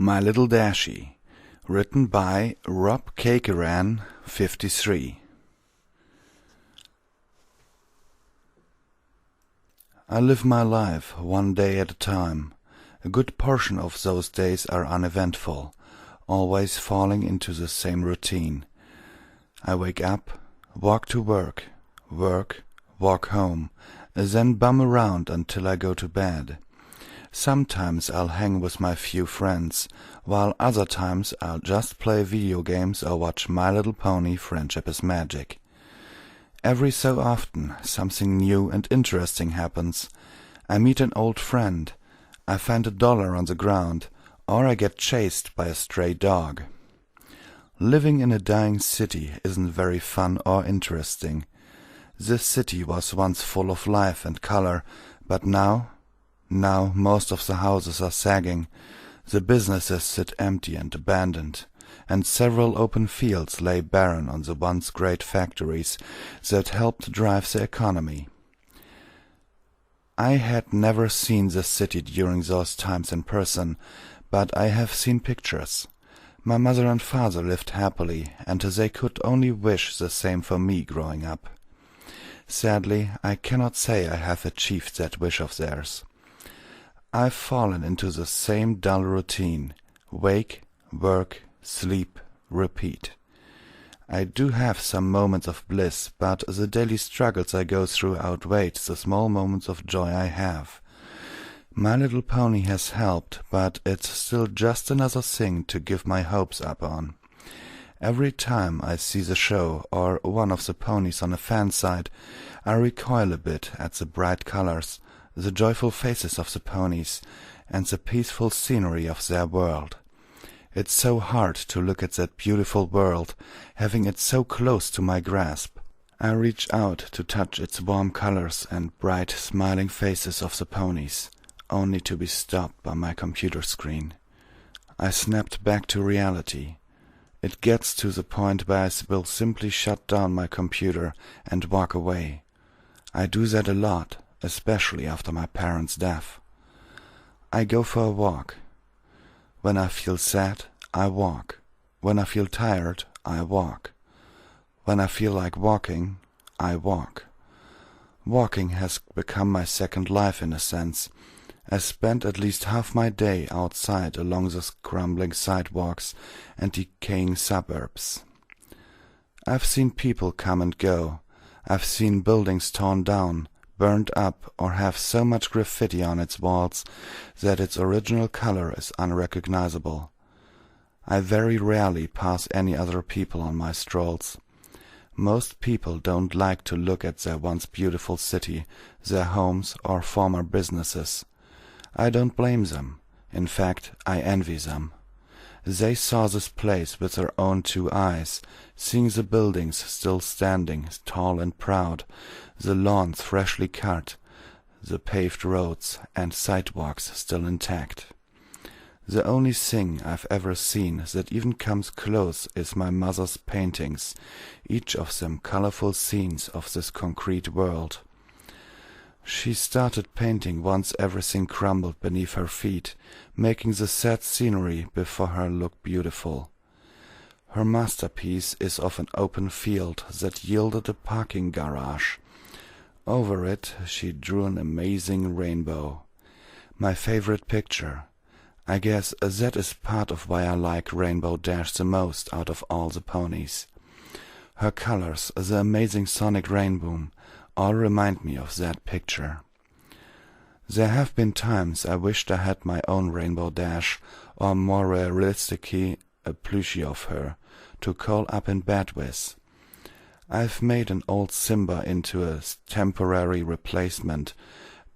My Little Dashie, written by Rob Cakeran, 53. I live my life one day at a time. A good portion of those days are uneventful, always falling into the same routine. I wake up, walk to work, walk home, then bum around until I go to bed. Sometimes I'll hang with my few friends, while other times I'll just play video games or watch My Little Pony: Friendship is Magic. Every so often something new and interesting happens. I meet an old friend, I find $1 on the ground, or I get chased by a stray dog. Living in a dying city isn't very fun or interesting. This city was once full of life and color, but now most of the houses are sagging, the businesses sit empty and abandoned, and several open fields lay barren on the once great factories that helped drive the economy. I had never seen the city during those times in person, but I have seen pictures. My mother and father lived happily, and they could only wish the same for me growing up. Sadly, I cannot say I have achieved that wish of theirs. I've fallen into the same dull routine: wake, work, sleep, repeat. I do have some moments of bliss, but the daily struggles I go through outweigh the small moments of joy I have. My Little Pony has helped, but it's still just another thing to give my hopes up on. Every time I see the show or one of the ponies on a fan site, I recoil a bit at the bright colors, the joyful faces of the ponies, and the peaceful scenery of their world. It's so hard to look at that beautiful world, having it so close to my grasp. I reach out to touch its warm colors and bright, smiling faces of the ponies, only to be stopped by my computer screen. I snapped back to reality. It gets to the point where I will simply shut down my computer and walk away. I do that a lot, especially after my parents' death. I go for a walk. When I feel sad, I walk. When I feel tired, I walk. When I feel like walking, I walk. Walking has become my second life in a sense. I spend at least half my day outside along the crumbling sidewalks and decaying suburbs. I've seen people come and go. I've seen buildings torn down, burned up, or have so much graffiti on its walls that its original color is unrecognizable. I very rarely pass any other people on my strolls. Most people don't like to look at their once beautiful city, their homes, or former businesses. I don't blame them. In fact, I envy them. They saw this place with their own two eyes, seeing the buildings still standing, tall and proud, the lawns freshly cut, the paved roads and sidewalks still intact. The only thing I've ever seen that even comes close is my mother's paintings, each of them colorful scenes of this concrete world. She started painting once everything crumbled beneath her feet, making the sad scenery before her look beautiful. Her masterpiece is of an open field that yielded a parking garage. Over it she drew an amazing rainbow. My favorite picture. I guess that is part of why I like Rainbow Dash the most out of all the ponies. Her colors, the amazing sonic rainbow, all remind me of that picture. There have been times I wished I had my own Rainbow Dash, or more realistically, a plushie of her, to curl up in bed with. I've made an old Simba into a temporary replacement,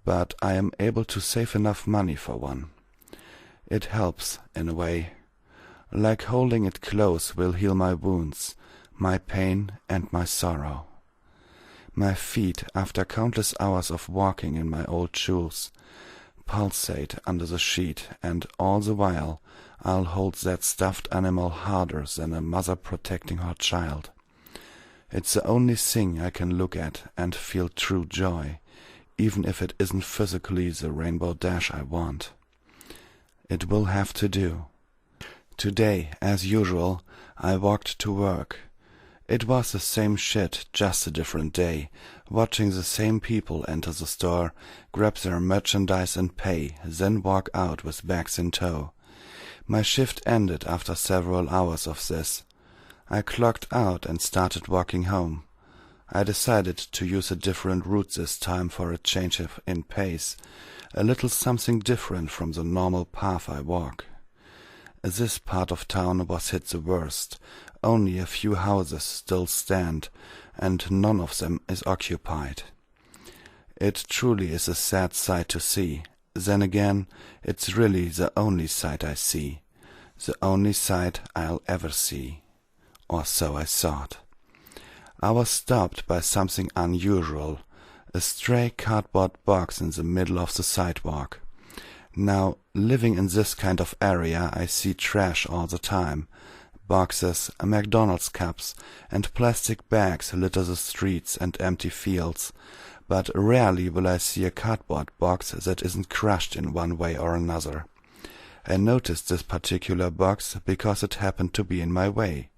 but I am able to save enough money for one. It helps, in a way. Like holding it close will heal my wounds, my pain and my sorrow. My feet, after countless hours of walking in my old shoes, pulsate under the sheet, and all the while I'll hold that stuffed animal harder than a mother protecting her child. It's the only thing I can look at and feel true joy, even if it isn't physically the Rainbow Dash I want. It will have to do. Today, as usual, I walked to work. It was the same shit, just a different day, watching the same people enter the store, grab their merchandise and pay, then walk out with bags in tow. My shift ended after several hours of this. I clocked out and started walking home. I decided to use a different route this time for a change in pace, a little something different from the normal path I walk. This part of town was hit the worst. Only a few houses still stand, and none of them is occupied. It truly is a sad sight to see. Then again, it's really the only sight I see, the only sight I'll ever see. Or so I thought. I was stopped by something unusual, a stray cardboard box in the middle of the sidewalk. Now, living in this kind of area, I see trash all the time. Boxes, McDonald's cups, and plastic bags litter the streets and empty fields, but rarely will I see a cardboard box that isn't crushed in one way or another. I noticed this particular box because it happened to be in my way.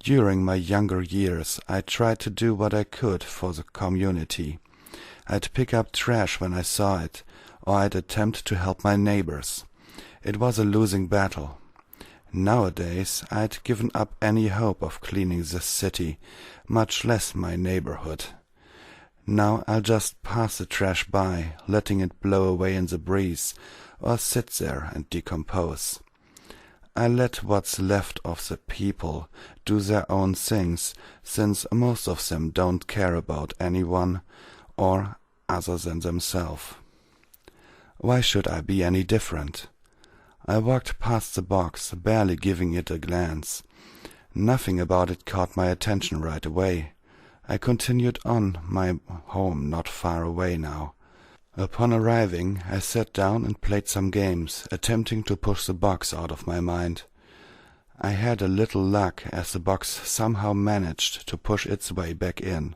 During my younger years, I tried to do what I could for the community. I'd pick up trash when I saw it, or I'd attempt to help my neighbors. It was a losing battle. Nowadays, I'd given up any hope of cleaning this city, much less my neighborhood. Now I'll just pass the trash by, letting it blow away in the breeze, or sit there and decompose. I let what's left of the people do their own things, since most of them don't care about anyone or other than themselves. Why should I be any different? I walked past the box, barely giving it a glance. Nothing about it caught my attention right away. I continued on my home not far away now. Upon arriving, I sat down and played some games, attempting to push the box out of my mind. I had a little luck, as the box somehow managed to push its way back in.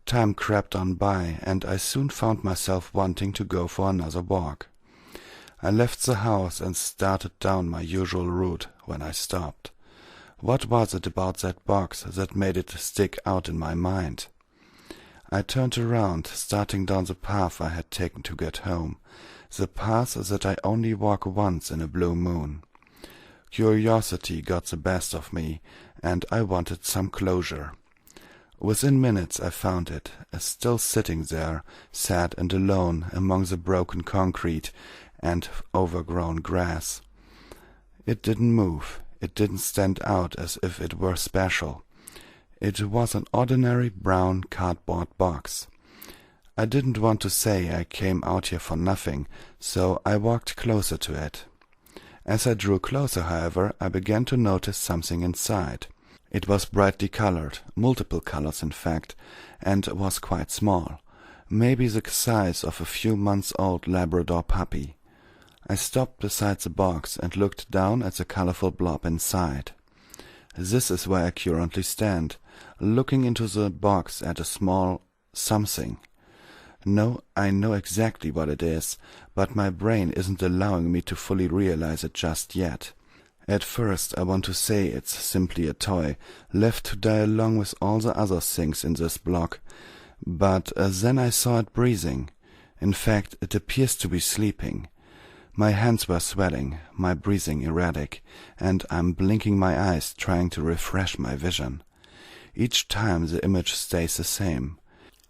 Time crept on by, and I soon found myself wanting to go for another walk. I left the house and started down my usual route when I stopped. What was it about that box that made it stick out in my mind? I turned around, starting down the path I had taken to get home, the path that I only walk once in a blue moon. Curiosity got the best of me, and I wanted some closure. Within minutes I found it, still sitting there, sad and alone among the broken concrete and overgrown grass. It didn't move. It didn't stand out as if it were special. It was an ordinary brown cardboard box. I didn't want to say I came out here for nothing, so I walked closer to it. As I drew closer, however, I began to notice something inside. It was brightly colored, multiple colors in fact, and was quite small, maybe the size of a few months old Labrador puppy. I stopped beside the box and looked down at the colorful blob inside. This is where I currently stand, looking into the box at a small something. No, I know exactly what it is, but my brain isn't allowing me to fully realize it just yet. At first I want to say it's simply a toy, left to die along with all the other things in this block, but then I saw it breathing. In fact, it appears to be sleeping. My hands were sweating, my breathing erratic, and I'm blinking my eyes trying to refresh my vision. Each time the image stays the same.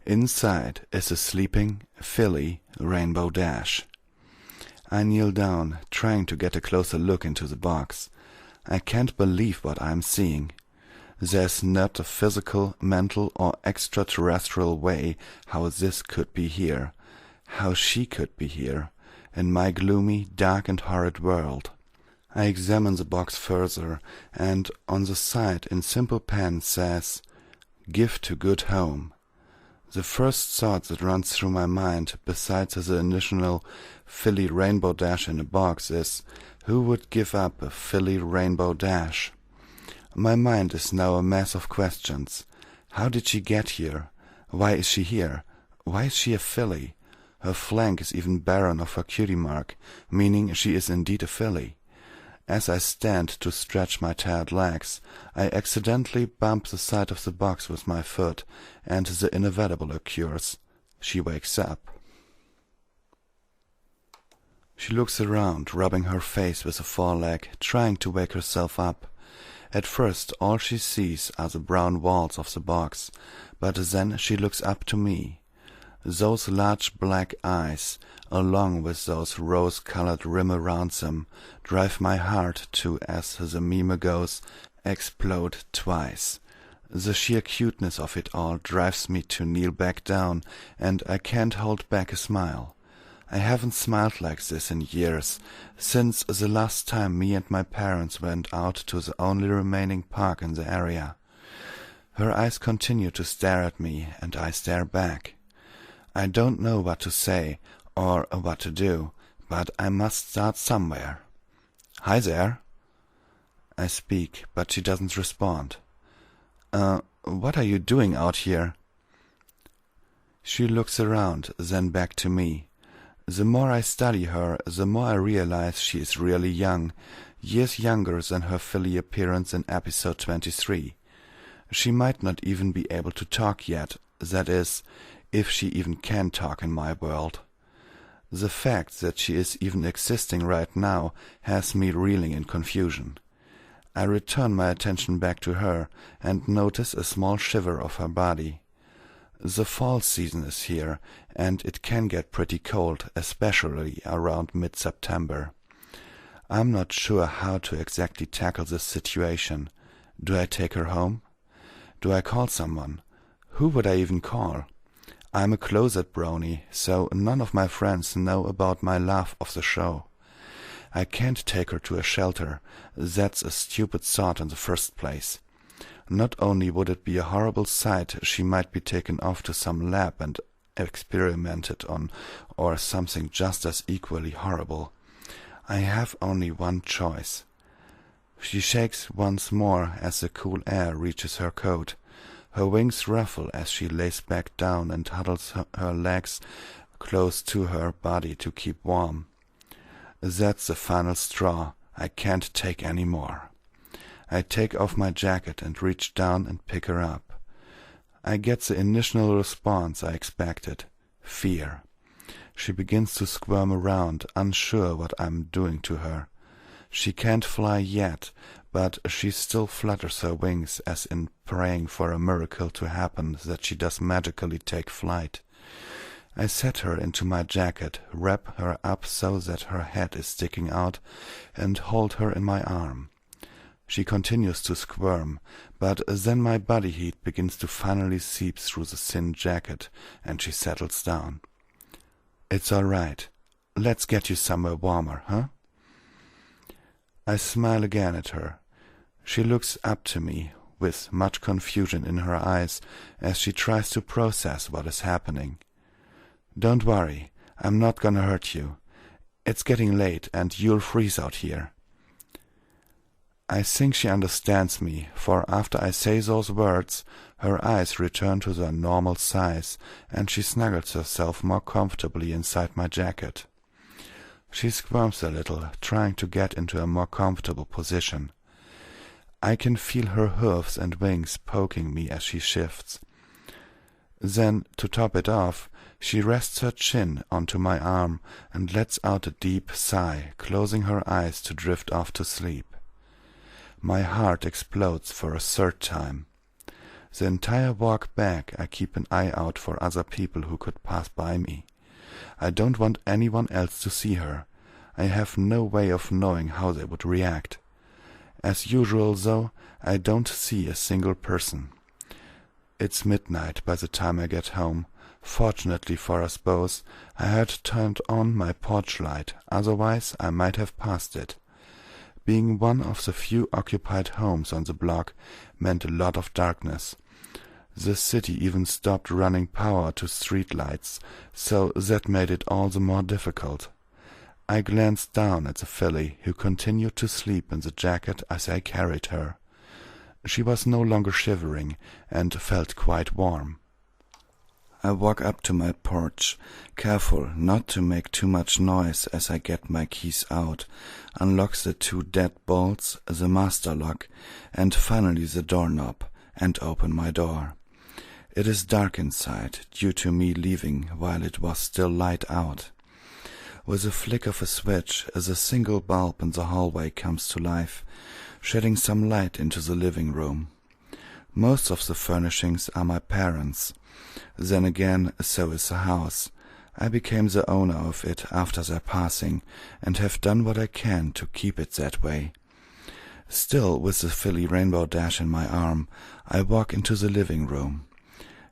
Inside is a sleeping, filly rainbow dash. I kneel down, trying to get a closer look into the box. I can't believe what I'm seeing. There's not a physical, mental, or extraterrestrial way how this could be here, how she could be here, in my gloomy, dark and horrid world. I examine the box further, and on the side in simple pen says, "Give to good home." The first thought that runs through my mind, besides the initial filly rainbow dash in a box, is, who would give up a filly rainbow dash? My mind is now a mass of questions. How did she get here? Why is she here? Why is she a filly? Her flank is even barren of her cutie mark, meaning she is indeed a filly. As I stand to stretch my tired legs, I accidentally bump the side of the box with my foot, and the inevitable occurs. She wakes up. She looks around, rubbing her face with a foreleg, trying to wake herself up. At first all she sees are the brown walls of the box, but then she looks up to me. Those large black eyes, along with those rose-colored rim around them, drive my heart to, as the meme goes, explode twice. The sheer cuteness of it all drives me to kneel back down, and I can't hold back a smile. I haven't smiled like this in years, since the last time me and my parents went out to the only remaining park in the area. Her eyes continue to stare at me, and I stare back. I don't know what to say or what to do, but I must start somewhere. "Hi there." I speak, but she doesn't respond. What are you doing out here?" She looks around, then back to me. The more I study her, the more I realize she is really young, years younger than her filly appearance in episode 23. She might not even be able to talk yet, that is, if she even can talk in my world. The fact that she is even existing right now has me reeling in confusion. I return my attention back to her and notice a small shiver of her body. The fall season is here, and it can get pretty cold, especially around mid-September. I'm not sure how to exactly tackle this situation. Do I take her home? Do I call someone? Who would I even call? I'm a closet brony, so none of my friends know about my love of the show. I can't take her to a shelter. That's a stupid thought in the first place. Not only would it be a horrible sight, she might be taken off to some lab and experimented on, or something just as equally horrible. I have only one choice. She shakes once more as the cool air reaches her coat. Her wings ruffle as she lays back down and huddles her legs close to her body to keep warm. That's the final straw. I can't take any more. I take off my jacket and reach down and pick her up. I get the initial response I expected: fear. She begins to squirm around, unsure what I'm doing to her. She can't fly yet, but she still flutters her wings as in praying for a miracle to happen that she does magically take flight. I set her into my jacket, wrap her up so that her head is sticking out, and hold her in my arm. She continues to squirm, but then my body heat begins to finally seep through the thin jacket, and she settles down. "It's all right. Let's get you somewhere warmer, huh?" I smile again at her. She looks up to me, with much confusion in her eyes, as she tries to process what is happening. "Don't worry, I'm not gonna hurt you. It's getting late, and you'll freeze out here." I think she understands me, for after I say those words, her eyes return to their normal size, and she snuggles herself more comfortably inside my jacket. She squirms a little, trying to get into a more comfortable position. I can feel her hooves and wings poking me as she shifts. Then, to top it off, she rests her chin onto my arm and lets out a deep sigh, closing her eyes to drift off to sleep. My heart explodes for a third time. The entire walk back I keep an eye out for other people who could pass by me. I don't want anyone else to see her. I have no way of knowing how they would react. As usual, though, I don't see a single person. It's midnight by the time I get home. Fortunately for us both, I had turned on my porch light, otherwise I might have passed it. Being one of the few occupied homes on the block meant a lot of darkness. The city even stopped running power to streetlights, so that made it all the more difficult. I glanced down at the filly, who continued to sleep in the jacket as I carried her. She was no longer shivering, and felt quite warm. I walk up to my porch, careful not to make too much noise as I get my keys out, unlock the 2 deadbolts, the master lock, and finally the doorknob, and open my door. It is dark inside, due to me leaving while it was still light out. With a flick of a switch, the single bulb in the hallway comes to life, shedding some light into the living room. Most of the furnishings are my parents'. Then again, so is the house. I became the owner of it after their passing, and have done what I can to keep it that way. Still, with the filly Rainbow Dash in my arm, I walk into the living room.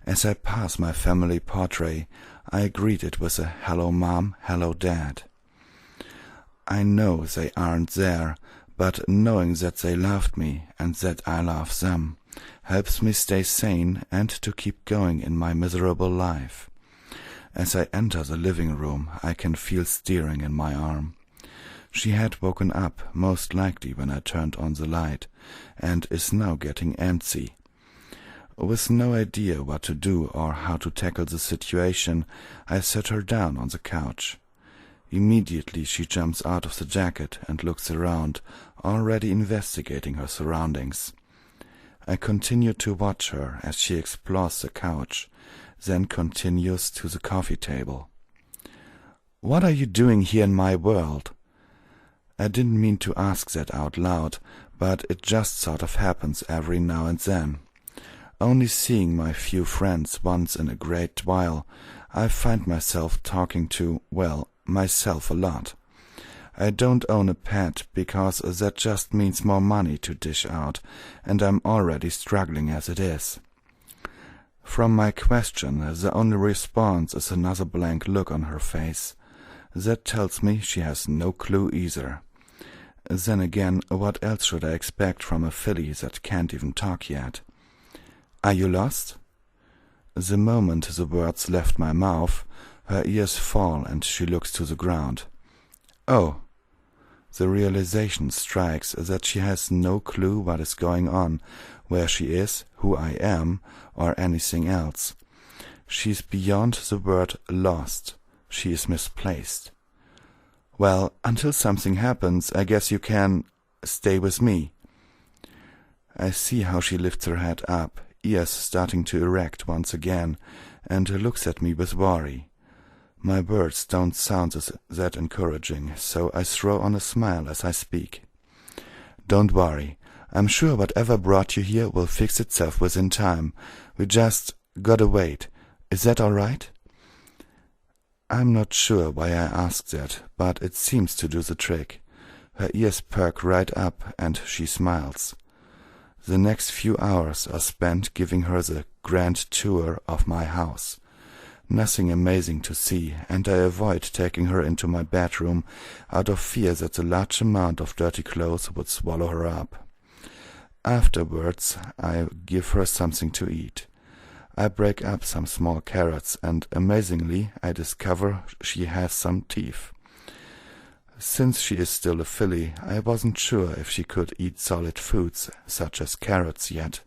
As I pass my family portrait, I greet it with a "Hello, Mom, hello, Dad." I know they aren't there, but knowing that they loved me and that I love them helps me stay sane and to keep going in my miserable life. As I enter the living room, I can feel steering in my arm. She had woken up, most likely when I turned on the light, and is now getting antsy. With no idea what to do or how to tackle the situation, I set her down on the couch. Immediately she jumps out of the jacket and looks around, already investigating her surroundings. I continue to watch her as she explores the couch, then continues to the coffee table. "What are you doing here in my world?" I didn't mean to ask that out loud, but it just sort of happens every now and then. Only seeing my few friends once in a great while, I find myself talking to, well, myself a lot. I don't own a pet because that just means more money to dish out, and I'm already struggling as it is. From my question, the only response is another blank look on her face. That tells me she has no clue either. Then again, what else should I expect from a filly that can't even talk yet? "Are you lost?" The moment the words left my mouth, her ears fall and she looks to the ground. "Oh." The realization strikes that she has no clue what is going on, where she is, who I am, or anything else. She's beyond the word lost. She is misplaced. "Well, until something happens, I guess you can stay with me." I see how she lifts her head up, ears starting to erect once again, and looks at me with worry. My words don't sound that encouraging, so I throw on a smile as I speak. "Don't worry. I'm sure whatever brought you here will fix itself within time. We just gotta wait. Is that all right?" I'm not sure why I asked that, but it seems to do the trick. Her ears perk right up, and she smiles. The next few hours are spent giving her the grand tour of my house. Nothing amazing to see, and I avoid taking her into my bedroom out of fear that the large amount of dirty clothes would swallow her up. Afterwards, I give her something to eat. I break up some small carrots, and amazingly, I discover she has some teeth. Since she is still a filly, I wasn't sure if she could eat solid foods, such as carrots, yet.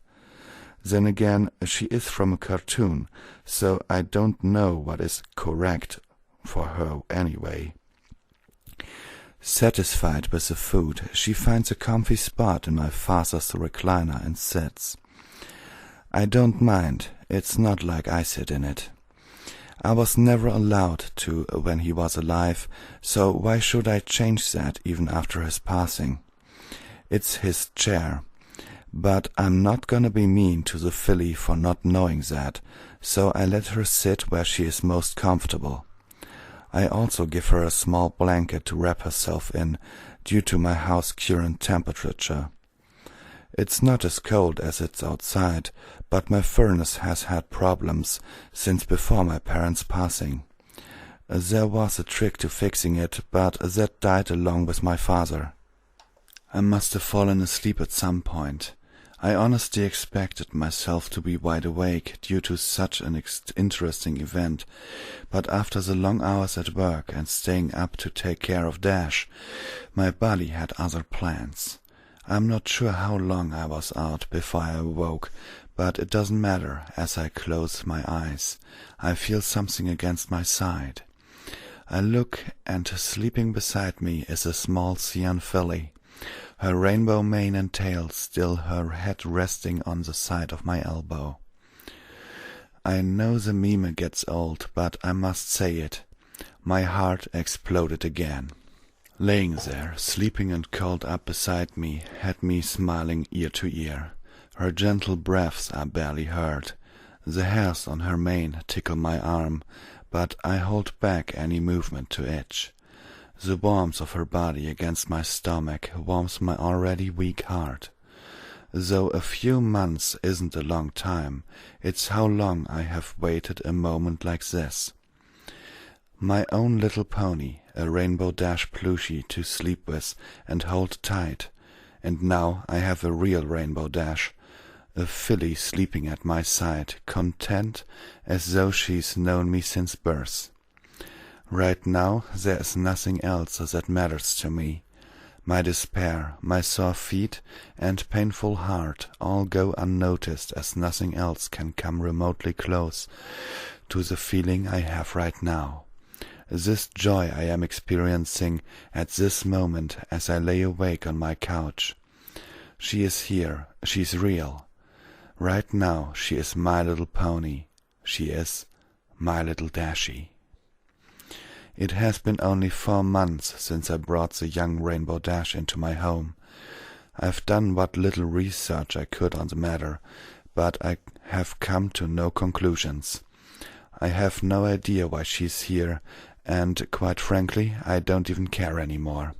Then again, she is from a cartoon, so I don't know what is correct for her anyway. Satisfied with the food, she finds a comfy spot in my father's recliner and sits. I don't mind, it's not like I sit in it. I was never allowed to when he was alive, so why should I change that even after his passing? It's his chair. But I'm not gonna be mean to the filly for not knowing that, so I let her sit where she is most comfortable. I also give her a small blanket to wrap herself in, due to my house current temperature. It's not as cold as it's outside, but my furnace has had problems since before my parents' passing. There was a trick to fixing it, but that died along with my father. I must have fallen asleep at some point. I honestly expected myself to be wide awake due to such an interesting event, but after the long hours at work and staying up to take care of Dash, my body had other plans. I'm not sure how long I was out before I awoke, but it doesn't matter. As I close my eyes, I feel something against my side. I look, and sleeping beside me is a small Sian filly, her rainbow mane and tail, still her head resting on the side of my elbow. I know the meme gets old, but I must say it. My heart exploded again. Laying there, sleeping and curled up beside me, had me smiling ear to ear. Her gentle breaths are barely heard. The hairs on her mane tickle my arm, but I hold back any movement to itch. The warmth of her body against my stomach warms my already weak heart. Though a few months isn't a long time, it's how long I have waited a moment like this. My own little pony, a Rainbow Dash plushie to sleep with and hold tight, and now I have a real Rainbow Dash, a filly sleeping at my side, content as though she's known me since birth. Right now there is nothing else that matters to me. My despair, my sore feet, and painful heart all go unnoticed, as nothing else can come remotely close to the feeling I have right now. This joy I am experiencing at this moment as I lay awake on my couch. She is here, she's real. Right now she is my little pony. She is my little Dashie. It has been only 4 months since I brought the young Rainbow Dash into my home. I've done what little research I could on the matter, but I have come to no conclusions. I have no idea why she's here, and quite frankly, I don't even care anymore.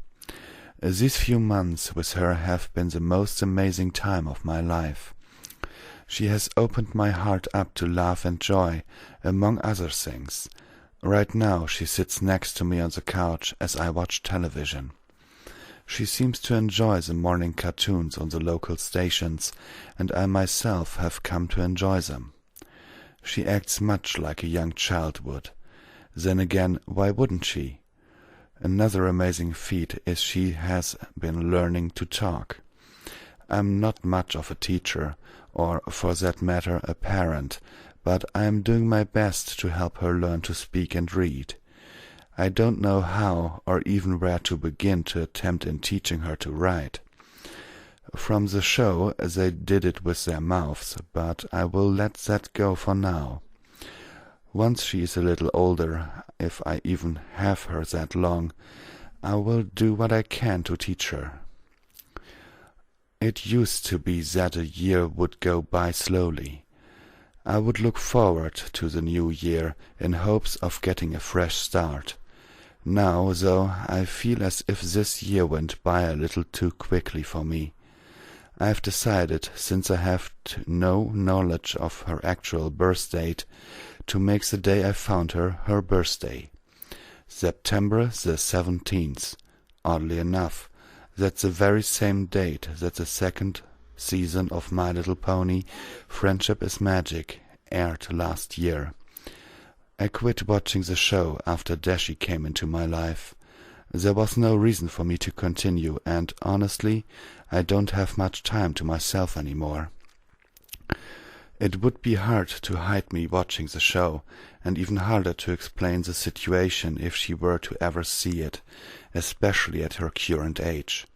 These few months with her have been the most amazing time of my life. She has opened my heart up to love and joy, among other things. Right now she sits next to me on the couch as I watch television. She seems to enjoy the morning cartoons on the local stations, and I myself have come to enjoy them. She acts much like a young child would. Then again, why wouldn't she? Another amazing feat is she has been learning to talk. I'm not much of a teacher, or for that matter a parent, but I am doing my best to help her learn to speak and read. I don't know how or even where to begin to attempt in teaching her to write. From the show they did it with their mouths, but I will let that go for now. Once she is a little older, if I even have her that long, I will do what I can to teach her. It used to be that a year would go by slowly. I would look forward to the new year in hopes of getting a fresh start. Now, though, I feel as if this year went by a little too quickly for me. I have decided, since I have no knowledge of her actual birth date, to make the day I found her her birthday. September the 17th. Oddly enough, that's the very same date that the second season of My Little Pony, Friendship is Magic, aired last year. I quit watching the show after Dashie came into my life. There was no reason for me to continue, and honestly, I don't have much time to myself anymore. It would be hard to hide me watching the show, and even harder to explain the situation if she were to ever see it, especially at her current age.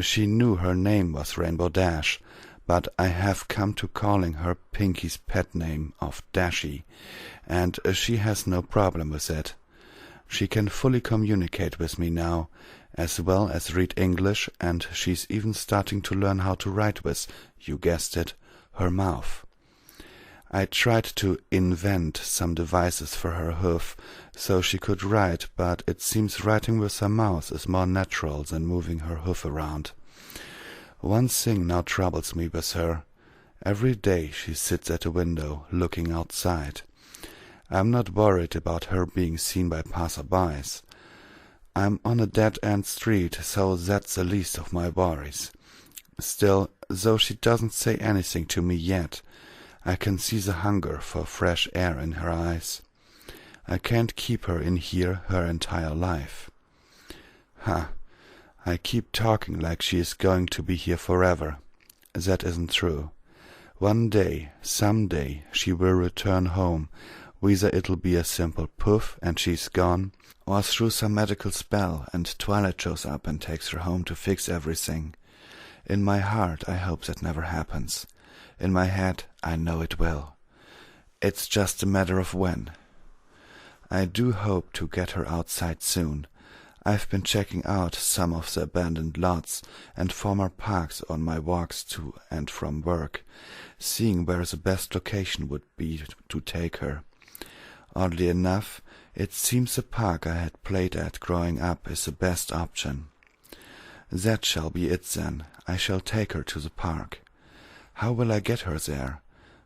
She knew her name was Rainbow Dash, but I have come to calling her Pinky's pet name of Dashie, and she has no problem with it. She can fully communicate with me now, as well as read English, and she's even starting to learn how to write with, you guessed it, her mouth. I tried to invent some devices for her hoof so she could write, but it seems writing with her mouth is more natural than moving her hoof around. One thing now troubles me with her. Every day she sits at a window, looking outside. I'm not worried about her being seen by passer-bys. I'm on a dead-end street, so that's the least of my worries. Still, though she doesn't say anything to me yet, I can see the hunger for fresh air in her eyes. I can't keep her in here her entire life. I keep talking like she is going to be here forever. That isn't true. One day, some day, she will return home. Whether it'll be a simple poof and she's gone, or through some magical spell and Twilight shows up and takes her home to fix everything. In my heart I hope that never happens. In my head I know it will. It's just a matter of when. I do hope to get her outside soon. I've been checking out some of the abandoned lots and former parks on my walks to and from work, seeing where the best location would be to take her. Oddly enough, it seems the park I had played at growing up is the best option. That shall be it then. I shall take her to the park. How will I get her there?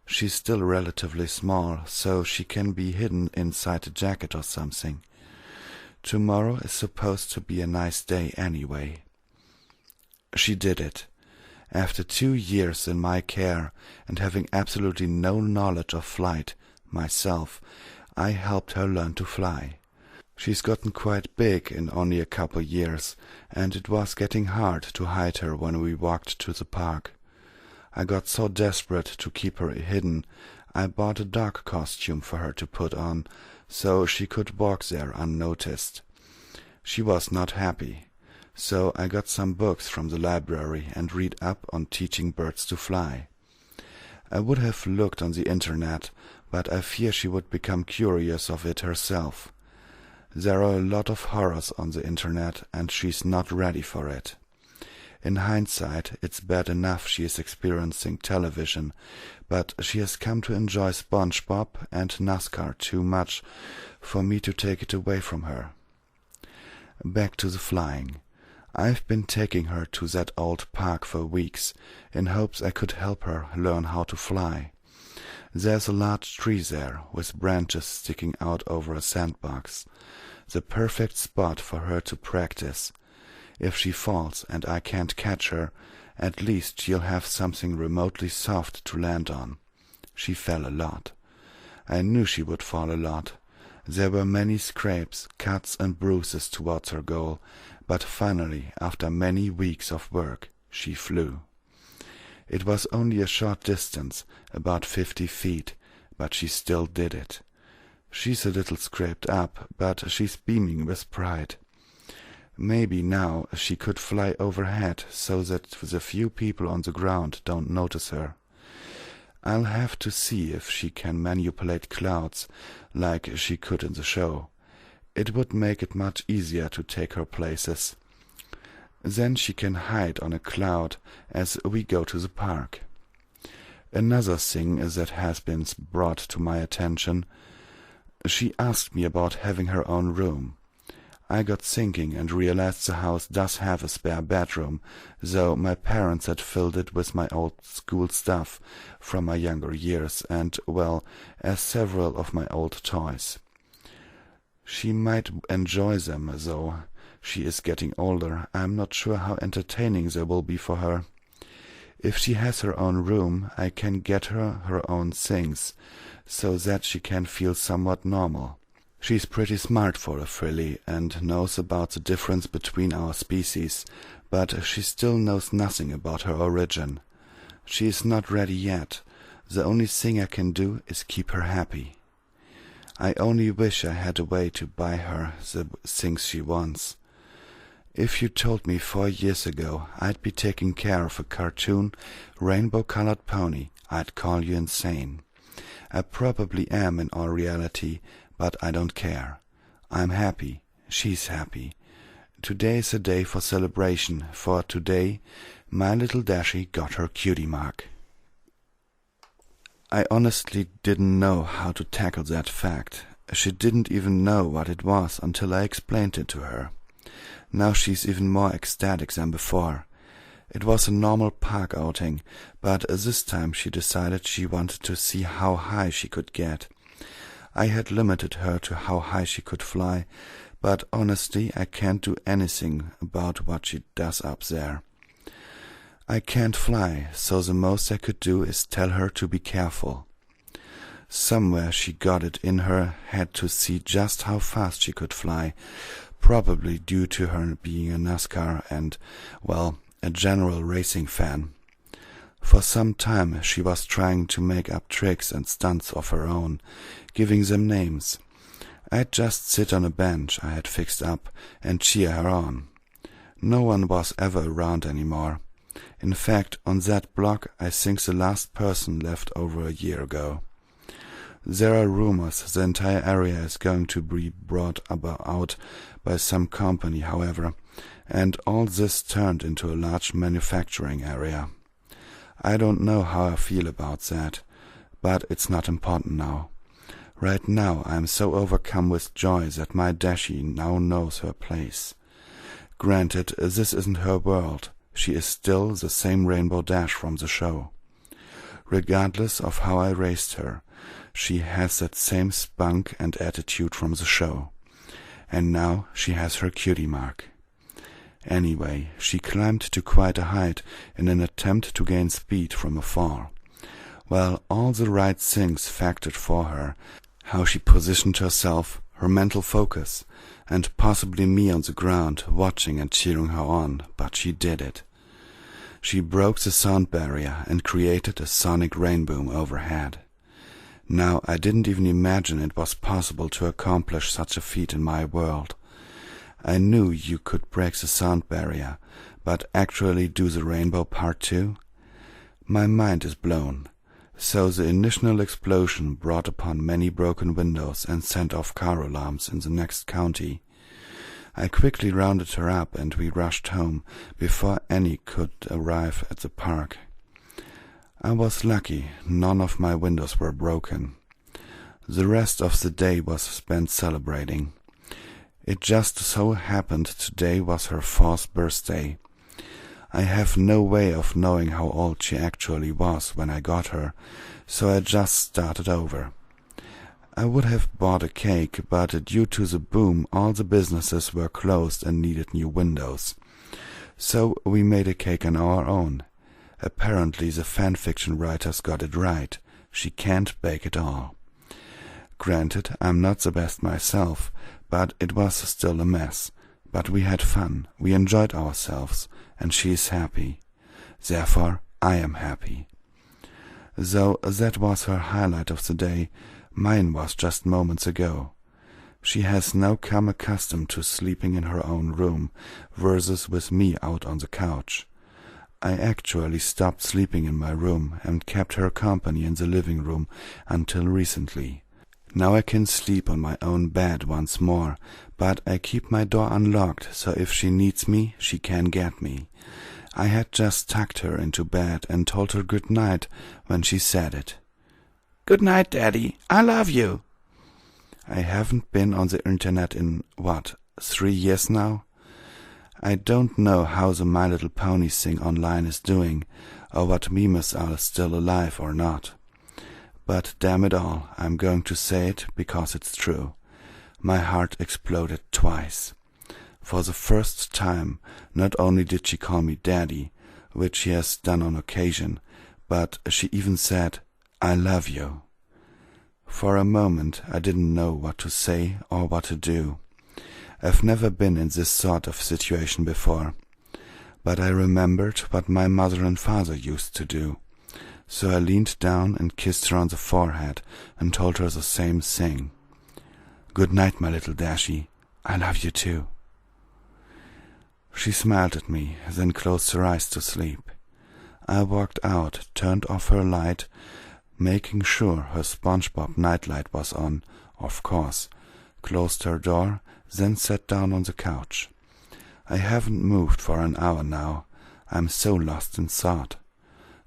She's still relatively small, so she can be hidden inside a jacket or something. Tomorrow is supposed to be a nice day anyway. She did it. After 2 years in my care and having absolutely no knowledge of flight myself, I helped her learn to fly. She's gotten quite big in only a couple years, and it was getting hard to hide her when we walked to the park. I got so desperate to keep her hidden, I bought a dog costume for her to put on, so she could walk there unnoticed. She was not happy, so I got some books from the library and read up on teaching birds to fly. I would have looked on the internet, but I fear she would become curious of it herself. There are a lot of horrors on the internet, and she's not ready for it. In hindsight, it's bad enough she is experiencing television, but she has come to enjoy SpongeBob and NASCAR too much for me to take it away from her. Back to the flying. I've been taking her to that old park for weeks, in hopes I could help her learn how to fly. There's a large tree there, with branches sticking out over a sandbox. The perfect spot for her to practice. If she falls and I can't catch her, at least she'll have something remotely soft to land on. She fell a lot. I knew she would fall a lot. There were many scrapes, cuts and bruises towards her goal, but finally, after many weeks of work, she flew. It was only a short distance, about 50 feet, but she still did it. She's a little scraped up, but she's beaming with pride. Maybe now she could fly overhead so that the few people on the ground don't notice her. I'll have to see if she can manipulate clouds like she could in the show. It would make it much easier to take her places. Then she can hide on a cloud as we go to the park. Another thing that has been brought to my attention. She asked me about having her own room. I got thinking and realized the house does have a spare bedroom, though my parents had filled it with my old school stuff from my younger years and, well, as several of my old toys. She might enjoy them, though. She is getting older. I'm not sure how entertaining they will be for her. If she has her own room, I can get her her own things, so that she can feel somewhat normal. She's pretty smart for a frilly and knows about the difference between our species, but she still knows nothing about her origin. She is not ready yet. The only thing I can do is keep her happy. I only wish I had a way to buy her the things she wants. If you told me 4 years ago I'd be taking care of a cartoon, rainbow-colored pony, I'd call you insane. I probably am in all reality, but I don't care. I'm happy. She's happy. Today is a day for celebration, for today my little Dashie got her cutie mark. I honestly didn't know how to tackle that fact. She didn't even know what it was until I explained it to her. Now she's even more ecstatic than before. It was a normal park outing, but this time she decided she wanted to see how high she could get. I had limited her to how high she could fly, but honestly I can't do anything about what she does up there. I can't fly, so the most I could do is tell her to be careful. Somewhere she got it in her head to see just how fast she could fly, probably due to her being a NASCAR and, well, a general racing fan. For some time she was trying to make up tricks and stunts of her own, giving them names. I'd just sit on a bench I had fixed up and cheer her on. No one was ever around anymore. In fact, on that block I think the last person left over a year ago. There are rumors the entire area is going to be bought out by some company, however, and all this turned into a large manufacturing area. I don't know how I feel about that, but it's not important now. Right now I am so overcome with joy that my Dashie now knows her place. Granted, this isn't her world. She is still the same Rainbow Dash from the show. Regardless of how I raised her, she has that same spunk and attitude from the show. And now she has her cutie mark. Anyway, she climbed to quite a height in an attempt to gain speed from a fall. Well, all the right things factored for her, how she positioned herself, her mental focus, and possibly me on the ground watching and cheering her on, but she did it. She broke the sound barrier and created a sonic rainbow overhead. Now, I didn't even imagine it was possible to accomplish such a feat in my world. I knew you could break the sound barrier, but actually do the rainbow part too? My mind is blown. So the initial explosion brought upon many broken windows and sent off car alarms in the next county. I quickly rounded her up and we rushed home before any could arrive at the park. I was lucky, none of my windows were broken. The rest of the day was spent celebrating. It just so happened today was her 4th birthday. I have no way of knowing how old she actually was when I got her, so I just started over. I would have bought a cake, but due to the boom all the businesses were closed and needed new windows. So we made a cake on our own. Apparently the fanfiction writers got it right. She can't bake at all. Granted, I'm not the best myself, but it was still a mess. But we had fun, we enjoyed ourselves, and she is happy. Therefore, I am happy. Though that was her highlight of the day, mine was just moments ago. She has now come accustomed to sleeping in her own room, versus with me out on the couch. I actually stopped sleeping in my room and kept her company in the living room until recently. Now I can sleep on my own bed once more, but I keep my door unlocked, so if she needs me, she can get me. I had just tucked her into bed and told her good night when she said it. "Good night, Daddy. I love you." I haven't been on the internet in, 3 years now? I don't know how the My Little Pony thing online is doing, or what memes are still alive or not. But damn it all, I'm going to say it because it's true. My heart exploded twice. For the first time, not only did she call me Daddy, which she has done on occasion, but she even said, "I love you." For a moment I didn't know what to say or what to do. I've never been in this sort of situation before, but I remembered what my mother and father used to do. So I leaned down and kissed her on the forehead and told her the same thing. "Good night, my little Dashie. I love you too." She smiled at me, then closed her eyes to sleep. I walked out, turned off her light, making sure her SpongeBob nightlight was on, of course, closed her door, then sat down on the couch. I haven't moved for an hour now. I'm so lost in thought.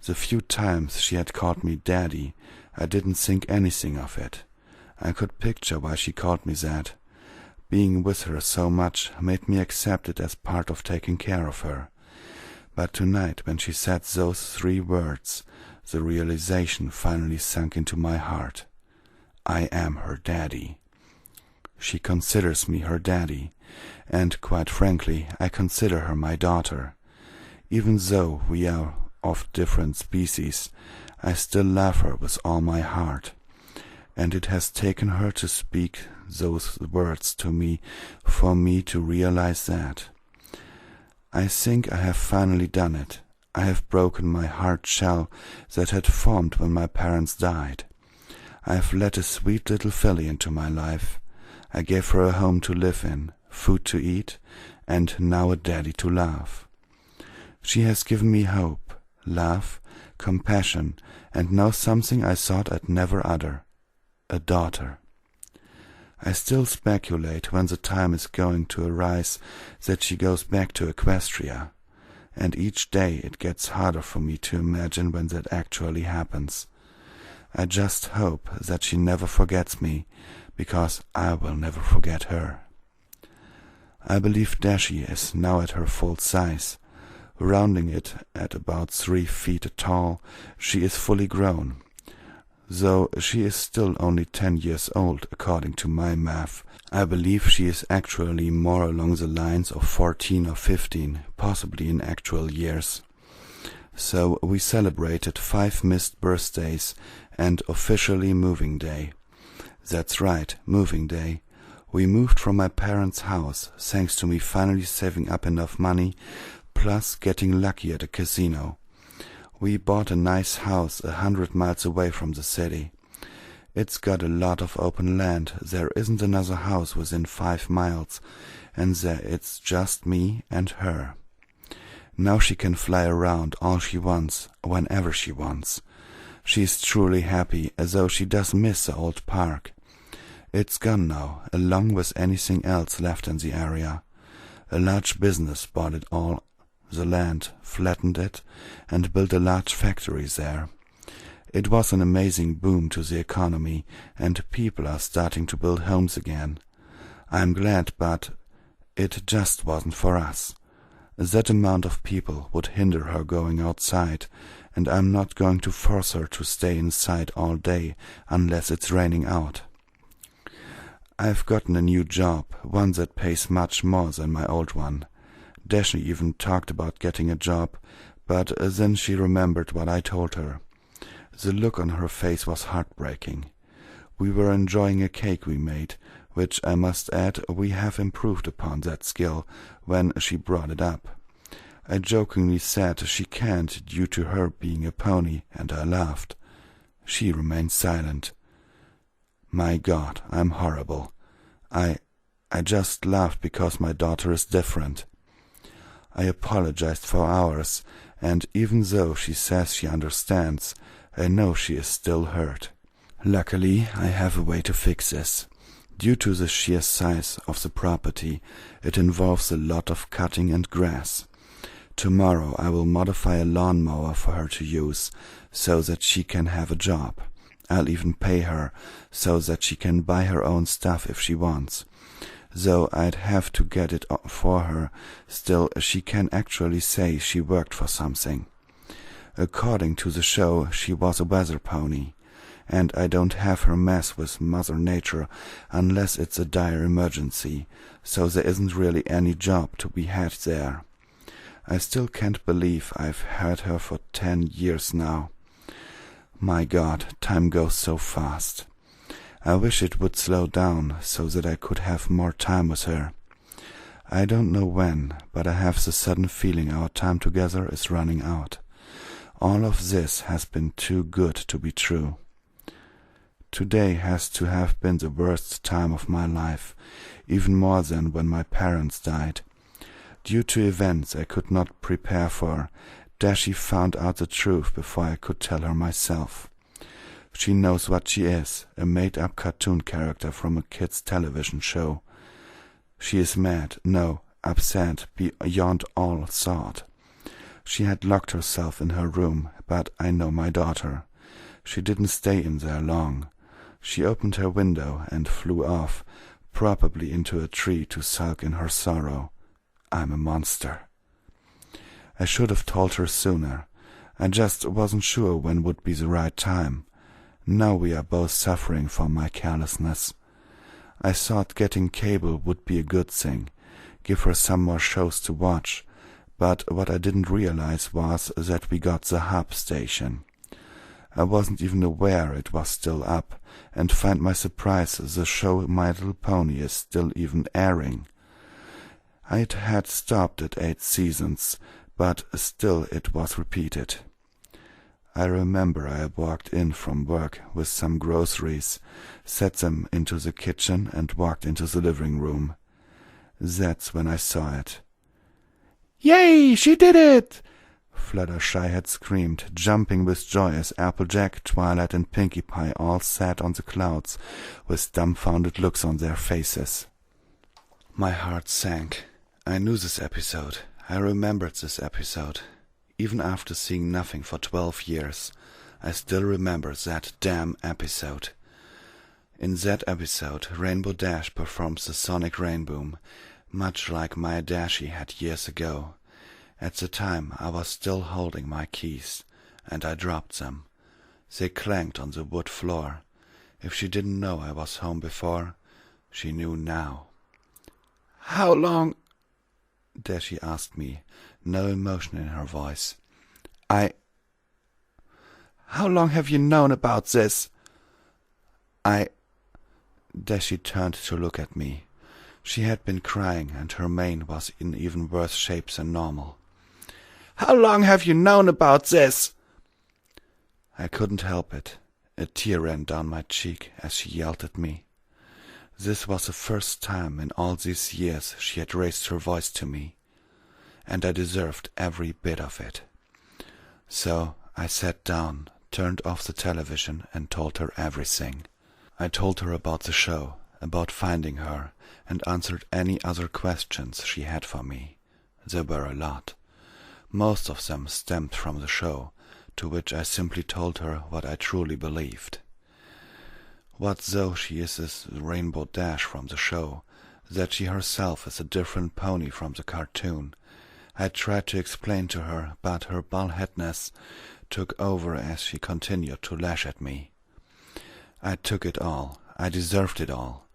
The few times she had called me Daddy, I didn't think anything of it. I could picture why she called me that. Being with her so much made me accept it as part of taking care of her. But tonight, when she said those 3 words, the realization finally sank into my heart. I am her daddy. She considers me her daddy, and quite frankly, I consider her my daughter. Even though we are of different species, I still love her with all my heart, and it has taken her to speak those words to me for me to realize that. I think I have finally done it. I have broken my hard shell that had formed when my parents died. I have let a sweet little filly into my life. I gave her a home to live in, food to eat, and now a daddy to love. She has given me hope, love, compassion, and now something I thought I'd never utter, a daughter. I still speculate when the time is going to arise that she goes back to Equestria, and each day it gets harder for me to imagine when that actually happens. I just hope that she never forgets me, because I will never forget her. I believe Dashie is now at her full size. Rounding it at about 3 feet tall, she is fully grown. Though she is still only 10 years old, according to my math, I believe she is actually more along the lines of 14 or 15, possibly in actual years. So we celebrated 5 missed birthdays and officially moving day. That's right, moving day. We moved from my parents' house, thanks to me finally saving up enough money, plus getting lucky at a casino. We bought a nice house 100 miles away from the city. It's got a lot of open land. There isn't another house within 5 miles, and there it's just me and her. Now she can fly around all she wants, whenever she wants. She is truly happy, as though she does miss the old park. It's gone now, along with anything else left in the area. A large business bought it all, the land, flattened it, and built a large factory there. It was an amazing boom to the economy, and people are starting to build homes again. I'm glad, but it just wasn't for us. That amount of people would hinder her going outside, and I'm not going to force her to stay inside all day unless it's raining out. I've gotten a new job, one that pays much more than my old one. Dashie even talked about getting a job, but then she remembered what I told her. The look on her face was heartbreaking. We were enjoying a cake we made, which I must add we have improved upon that skill when she brought it up. I jokingly said she can't due to her being a pony, and I laughed. She remained silent. My God, I'm horrible. I just laughed because my daughter is different. I apologized for hours, and even though she says she understands, I know she is still hurt. Luckily, I have a way to fix this. Due to the sheer size of the property, it involves a lot of cutting and grass. Tomorrow I will modify a lawnmower for her to use, so that she can have a job. I'll even pay her, so that she can buy her own stuff if she wants. Though I'd have to get it for her, still she can actually say she worked for something. According to the show, she was a weather pony, and I don't have her mess with Mother Nature unless it's a dire emergency, so there isn't really any job to be had there. I still can't believe I've had her for 10 years now. My God, time goes so fast. I wish it would slow down so that I could have more time with her. I don't know when, but I have the sudden feeling our time together is running out. All of this has been too good to be true. Today has to have been the worst time of my life, even more than when my parents died. Due to events I could not prepare for, Dashie found out the truth before I could tell her myself. She knows what she is, a made-up cartoon character from a kid's television show. She is mad, no, upset beyond all thought. She had locked herself in her room, but I know my daughter. She didn't stay in there long. She opened her window and flew off, probably into a tree to sulk in her sorrow. I'm a monster. I should have told her sooner. I just wasn't sure when would be the right time. Now we are both suffering from my carelessness. I thought getting cable would be a good thing, give her some more shows to watch, but what I didn't realize was that we got the hub station. I wasn't even aware it was still up, and find my surprise the show My Little Pony is still even airing. It had stopped at 8 seasons, but still it was repeated. I remember I walked in from work with some groceries, set them into the kitchen and walked into the living room. That's when I saw it. "Yay, she did it!" Fluttershy had screamed, jumping with joy as Applejack, Twilight, and Pinkie Pie all sat on the clouds with dumbfounded looks on their faces. My heart sank. I knew this episode. I remembered this episode. Even after seeing nothing for 12 years, I still remember that damn episode. In that episode, Rainbow Dash performs the sonic rainboom, much like my Dashie had years ago. At the time, I was still holding my keys, and I dropped them. They clanged on the wood floor. If she didn't know I was home before, she knew now. "How long?" Dashie asked me, no emotion in her voice. How long have you known about this?" Dashie turned to look at me. She had been crying, and her mane was in even worse shape than normal. "How long have you known about this?" I couldn't help it. A tear ran down my cheek as she yelled at me. This was the first time in all these years she had raised her voice to me, and I deserved every bit of it. So I sat down, turned off the television, and told her everything. I told her about the show, about finding her, and answered any other questions she had for me. There were a lot. Most of them stemmed from the show, to which I simply told her what I truly believed. What though she is this Rainbow Dash from the show, that she herself is a different pony from the cartoon? I tried to explain to her, but her bullheadedness took over as she continued to lash at me. I took it all. I deserved it all.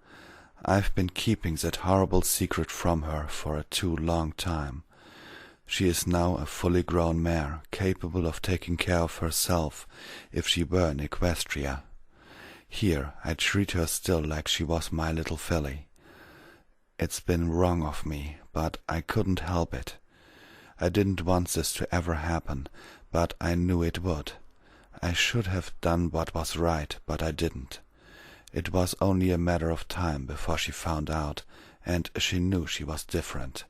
I've been keeping that horrible secret from her for a too long time. She is now a fully grown mare, capable of taking care of herself if she were in Equestria. Here I treat her still like she was my little filly. It's been wrong of me, but I couldn't help it. I didn't want this to ever happen, but I knew it would. I should have done what was right, but I didn't. It was only a matter of time before she found out, and she knew she was different.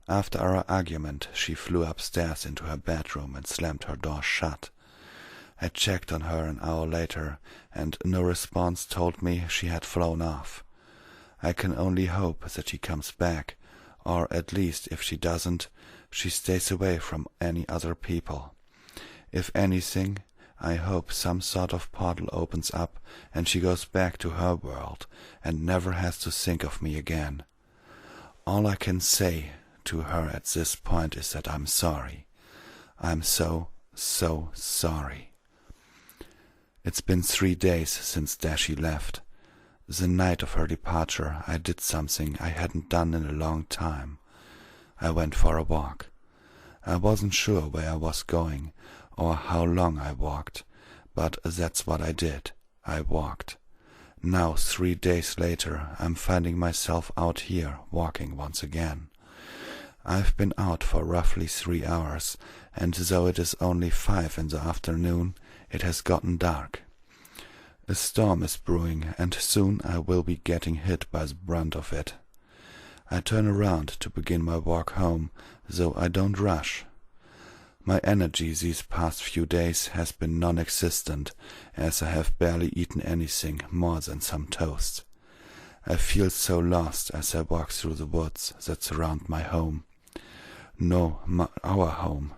After our argument, she flew upstairs into her bedroom and slammed her door shut. I checked on her an hour later, and no response told me she had flown off. I can only hope that she comes back, or at least, if she doesn't, she stays away from any other people. If anything, I hope some sort of portal opens up and she goes back to her world and never has to think of me again. All I can say to her at this point is that I'm sorry. I'm so sorry. It's been 3 days since Dashie left. The night of her departure, I did something I hadn't done in a long time. I went for a walk. I wasn't sure where I was going or how long I walked, but that's what I did. I walked. Now, 3 days later, I'm finding myself out here walking once again. I've been out for roughly 3 hours, and though it is only 5 in the afternoon, it has gotten dark. A storm is brewing, and soon I will be getting hit by the brunt of it. I turn around to begin my walk home, though I don't rush. My energy these past few days has been non-existent, as I have barely eaten anything more than some toast. I feel so lost as I walk through the woods that surround my home. No, our home.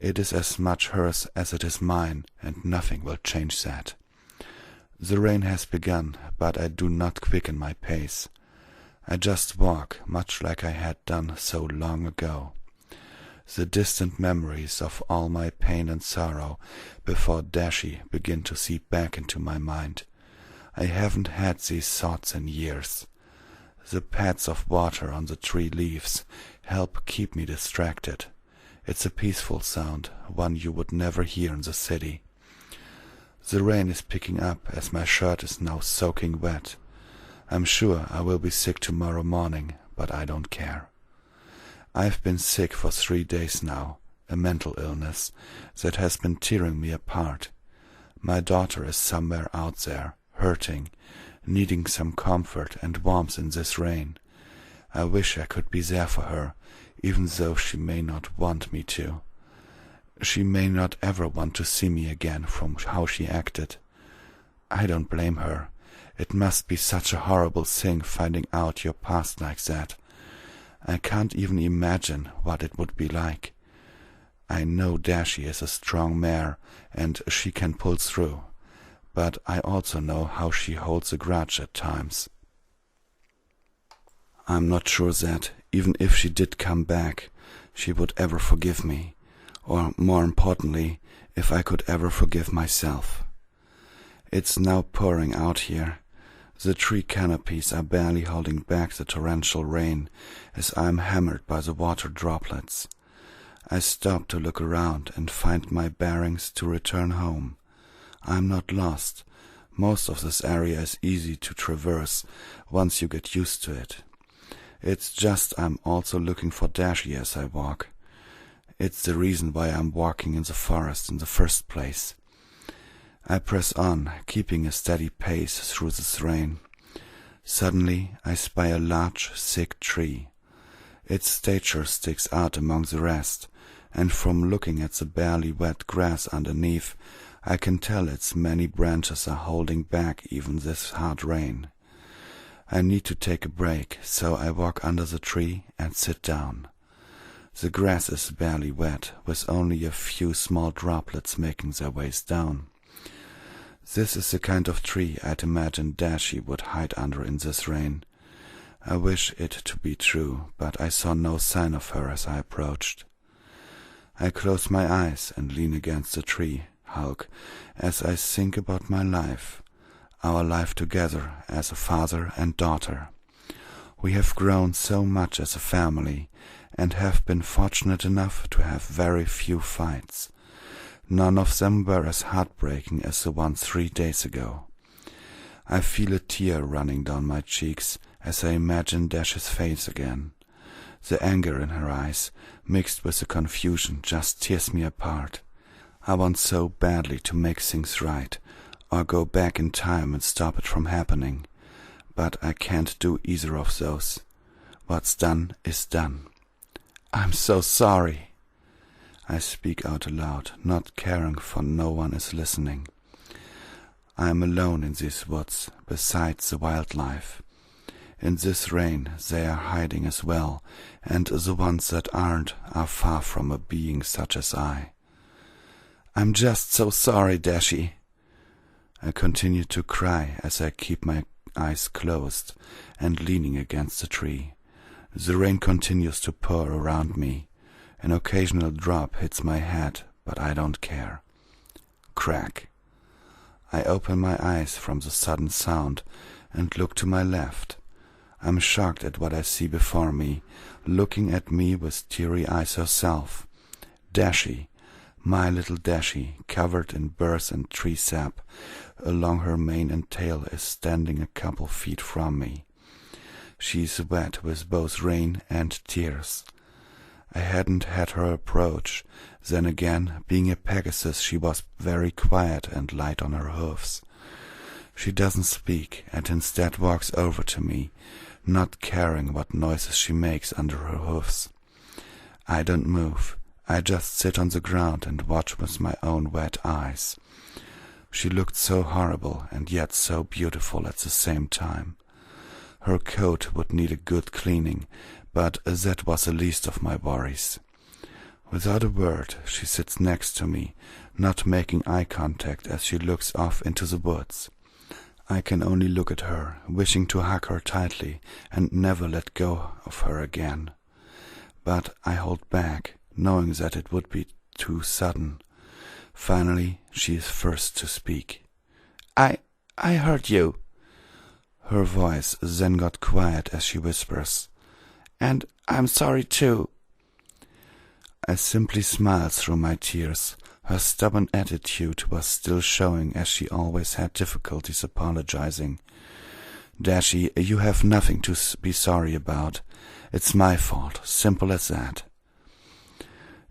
It is as much hers as it is mine, and nothing will change that. The rain has begun, but I do not quicken my pace. I just walk, much like I had done so long ago. The distant memories of all my pain and sorrow before Dashie begin to seep back into my mind. I haven't had these thoughts in years. The pads of water on the tree leaves help keep me distracted. It's a peaceful sound, one you would never hear in the city. The rain is picking up as my shirt is now soaking wet. I'm sure I will be sick tomorrow morning, but I don't care. I've been sick for 3 days now, a mental illness that has been tearing me apart. My daughter is somewhere out there, hurting, needing some comfort and warmth in this rain. I wish I could be there for her, even though she may not want me to. She may not ever want to see me again from how she acted. I don't blame her. It must be such a horrible thing finding out your past like that. I can't even imagine what it would be like. I know Dashie is a strong mare, and she can pull through, but I also know how she holds a grudge at times. I'm not sure that, even if she did come back, she would ever forgive me, or more importantly, if I could ever forgive myself. It's now pouring out here. The tree canopies are barely holding back the torrential rain as I am hammered by the water droplets. I stop to look around and find my bearings to return home. I am not lost. Most of this area is easy to traverse once you get used to it. It's just I'm also looking for Dashie as I walk. It's the reason why I'm walking in the forest in the first place. I press on, keeping a steady pace through this rain. Suddenly I spy a large, thick tree. Its stature sticks out among the rest, and from looking at the barely wet grass underneath, I can tell its many branches are holding back even this hard rain. I need to take a break, so I walk under the tree and sit down. The grass is barely wet, with only a few small droplets making their ways down. This is the kind of tree I'd imagine Dashie would hide under in this rain. I wish it to be true, but I saw no sign of her as I approached. I close my eyes and lean against the tree hulk as I think about my life, our life together as a father and daughter. We have grown so much as a family and have been fortunate enough to have very few fights. None of them were as heartbreaking as the one 3 days ago. I feel a tear running down my cheeks as I imagine Dashie's face again. The anger in her eyes, mixed with the confusion, just tears me apart. I want so badly to make things right, or go back in time and stop it from happening. But I can't do either of those. What's done is done. I'm so sorry. I speak out aloud, not caring for no one is listening. I am alone in these woods, besides the wildlife. In this rain they are hiding as well, and the ones that aren't are far from a being such as I. I'm just so sorry, Dashie. I continue to cry as I keep my eyes closed and leaning against the tree. The rain continues to pour around me. An occasional drop hits my head, but I don't care. Crack. I open my eyes from the sudden sound and look to my left. I'm shocked at what I see before me, looking at me with teary eyes herself. Dashie, my little Dashie, covered in burrs and tree sap, along her mane and tail, is standing a couple feet from me. She's wet with both rain and tears. I hadn't had her approach. Then again, being a Pegasus, she was very quiet and light on her hoofs. She doesn't speak, and instead walks over to me, not caring what noises she makes under her hoofs. I don't move. I just sit on the ground and watch with my own wet eyes. She looked so horrible and yet so beautiful at the same time. Her coat would need a good cleaning, but that was the least of my worries. Without a word, she sits next to me, not making eye contact as she looks off into the woods. I can only look at her, wishing to hug her tightly and never let go of her again. But I hold back, knowing that it would be too sudden. Finally, she is first to speak. I heard you. Her voice then got quiet as she whispers, "And I'm sorry too." I simply smile through my tears. Her stubborn attitude was still showing, as she always had difficulties apologizing. "Dashie, you have nothing to be sorry about. It's my fault, simple as that."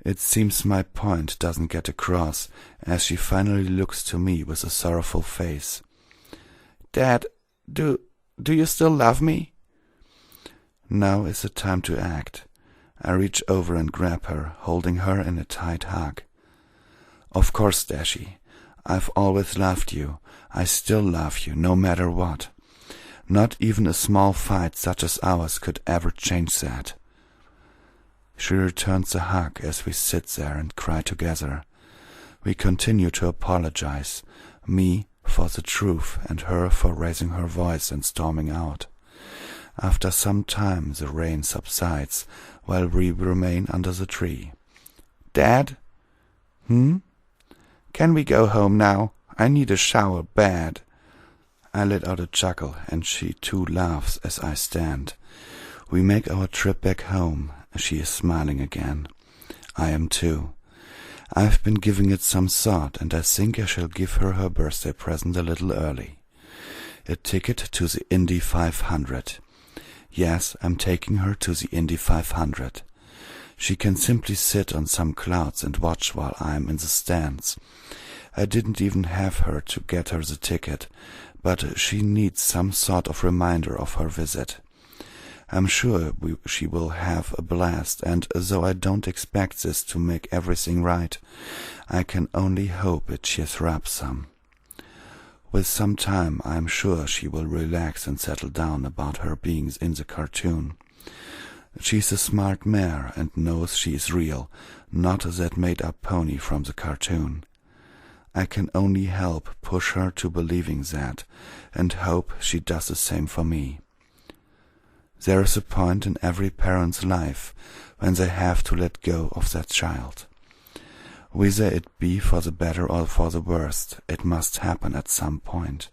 It seems my point doesn't get across, as she finally looks to me with a sorrowful face. "Dad, do you still love me?" Now is the time to act. I reach over and grab her, holding her in a tight hug. "Of course, Dashie. I've always loved you. I still love you, no matter what. Not even a small fight such as ours could ever change that." She returns the hug as we sit there and cry together. We continue to apologize, me for the truth and her for raising her voice and storming out. After some time the rain subsides while we remain under the tree. "Dad? Can we go home now? I need a shower bad." I let out a chuckle, and she too laughs as I stand. We make our trip back home. She is smiling again. I am too. I've been giving it some thought, and I think I shall give her birthday present a little early. A ticket to the Indy 500. Yes, I'm taking her to the Indy 500. She can simply sit on some clouds and watch while I'm in the stands. I didn't even have her to get her the ticket, but she needs some sort of reminder of her visit. I'm sure she will have a blast, and though I don't expect this to make everything right, I can only hope it cheers her up some. With some time, I'm sure she will relax and settle down about her being in the cartoon. She's a smart mare and knows she is real, not that made-up pony from the cartoon. I can only help push her to believing that, and hope she does the same for me. There is a point in every parent's life when they have to let go of that child. Whether it be for the better or for the worst, it must happen at some point.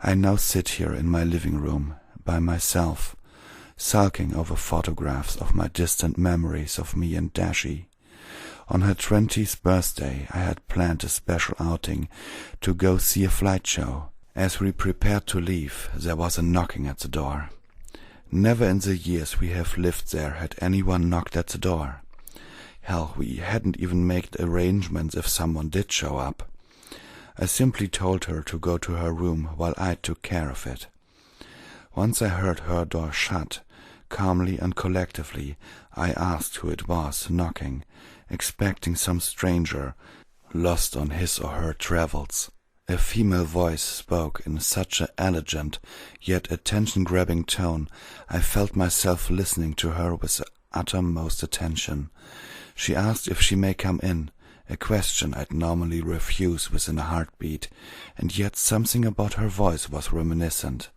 I now sit here in my living room, by myself, sulking over photographs of my distant memories of me and Dashie. On her 20th birthday I had planned a special outing to go see a flight show. As we prepared to leave, there was a knocking at the door. Never in the years we have lived there had anyone knocked at the door. Hell, we hadn't even made arrangements if someone did show up. I simply told her to go to her room while I took care of it. Once I heard her door shut, calmly and collectively, I asked who it was knocking, expecting some stranger, lost on his or her travels. A female voice spoke in such an elegant, yet attention-grabbing tone, I felt myself listening to her with the uttermost attention. She asked if she may come in, a question I'd normally refuse within a heartbeat, and yet something about her voice was reminiscent.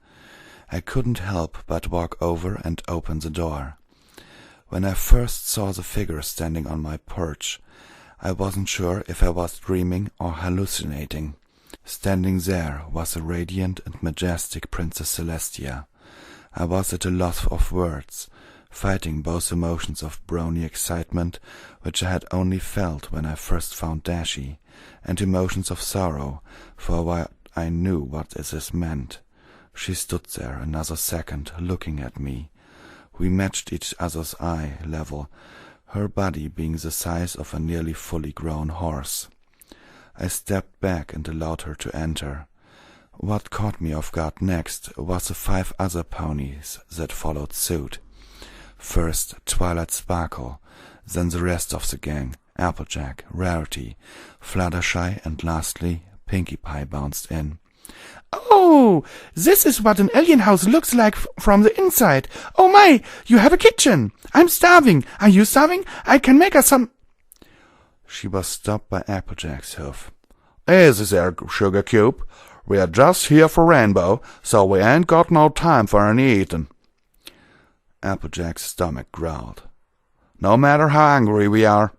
I couldn't help but walk over and open the door. When I first saw the figure standing on my porch, I wasn't sure if I was dreaming or hallucinating. Standing there was a radiant and majestic Princess Celestia. I was at a loss of words, fighting both emotions of brony excitement, which I had only felt when I first found Dashie, and emotions of sorrow, for what I knew what this meant. She stood there another second, looking at me. We matched each other's eye level, her body being the size of a nearly fully grown horse. I stepped back and allowed her to enter. What caught me off guard next was the 5 other ponies that followed suit. First Twilight Sparkle, then the rest of the gang, Applejack, Rarity, Fluttershy, and lastly Pinkie Pie bounced in. "Oh, this is what an alien house looks like from the inside. Oh my, you have a kitchen. I'm starving. Are you starving? I can make us some—" She was stopped by Applejack's hoof. "Easy there, Sugar Cube. We are just here for Rainbow, so we ain't got no time for any eating." Applejack's stomach growled. "No matter how hungry we are."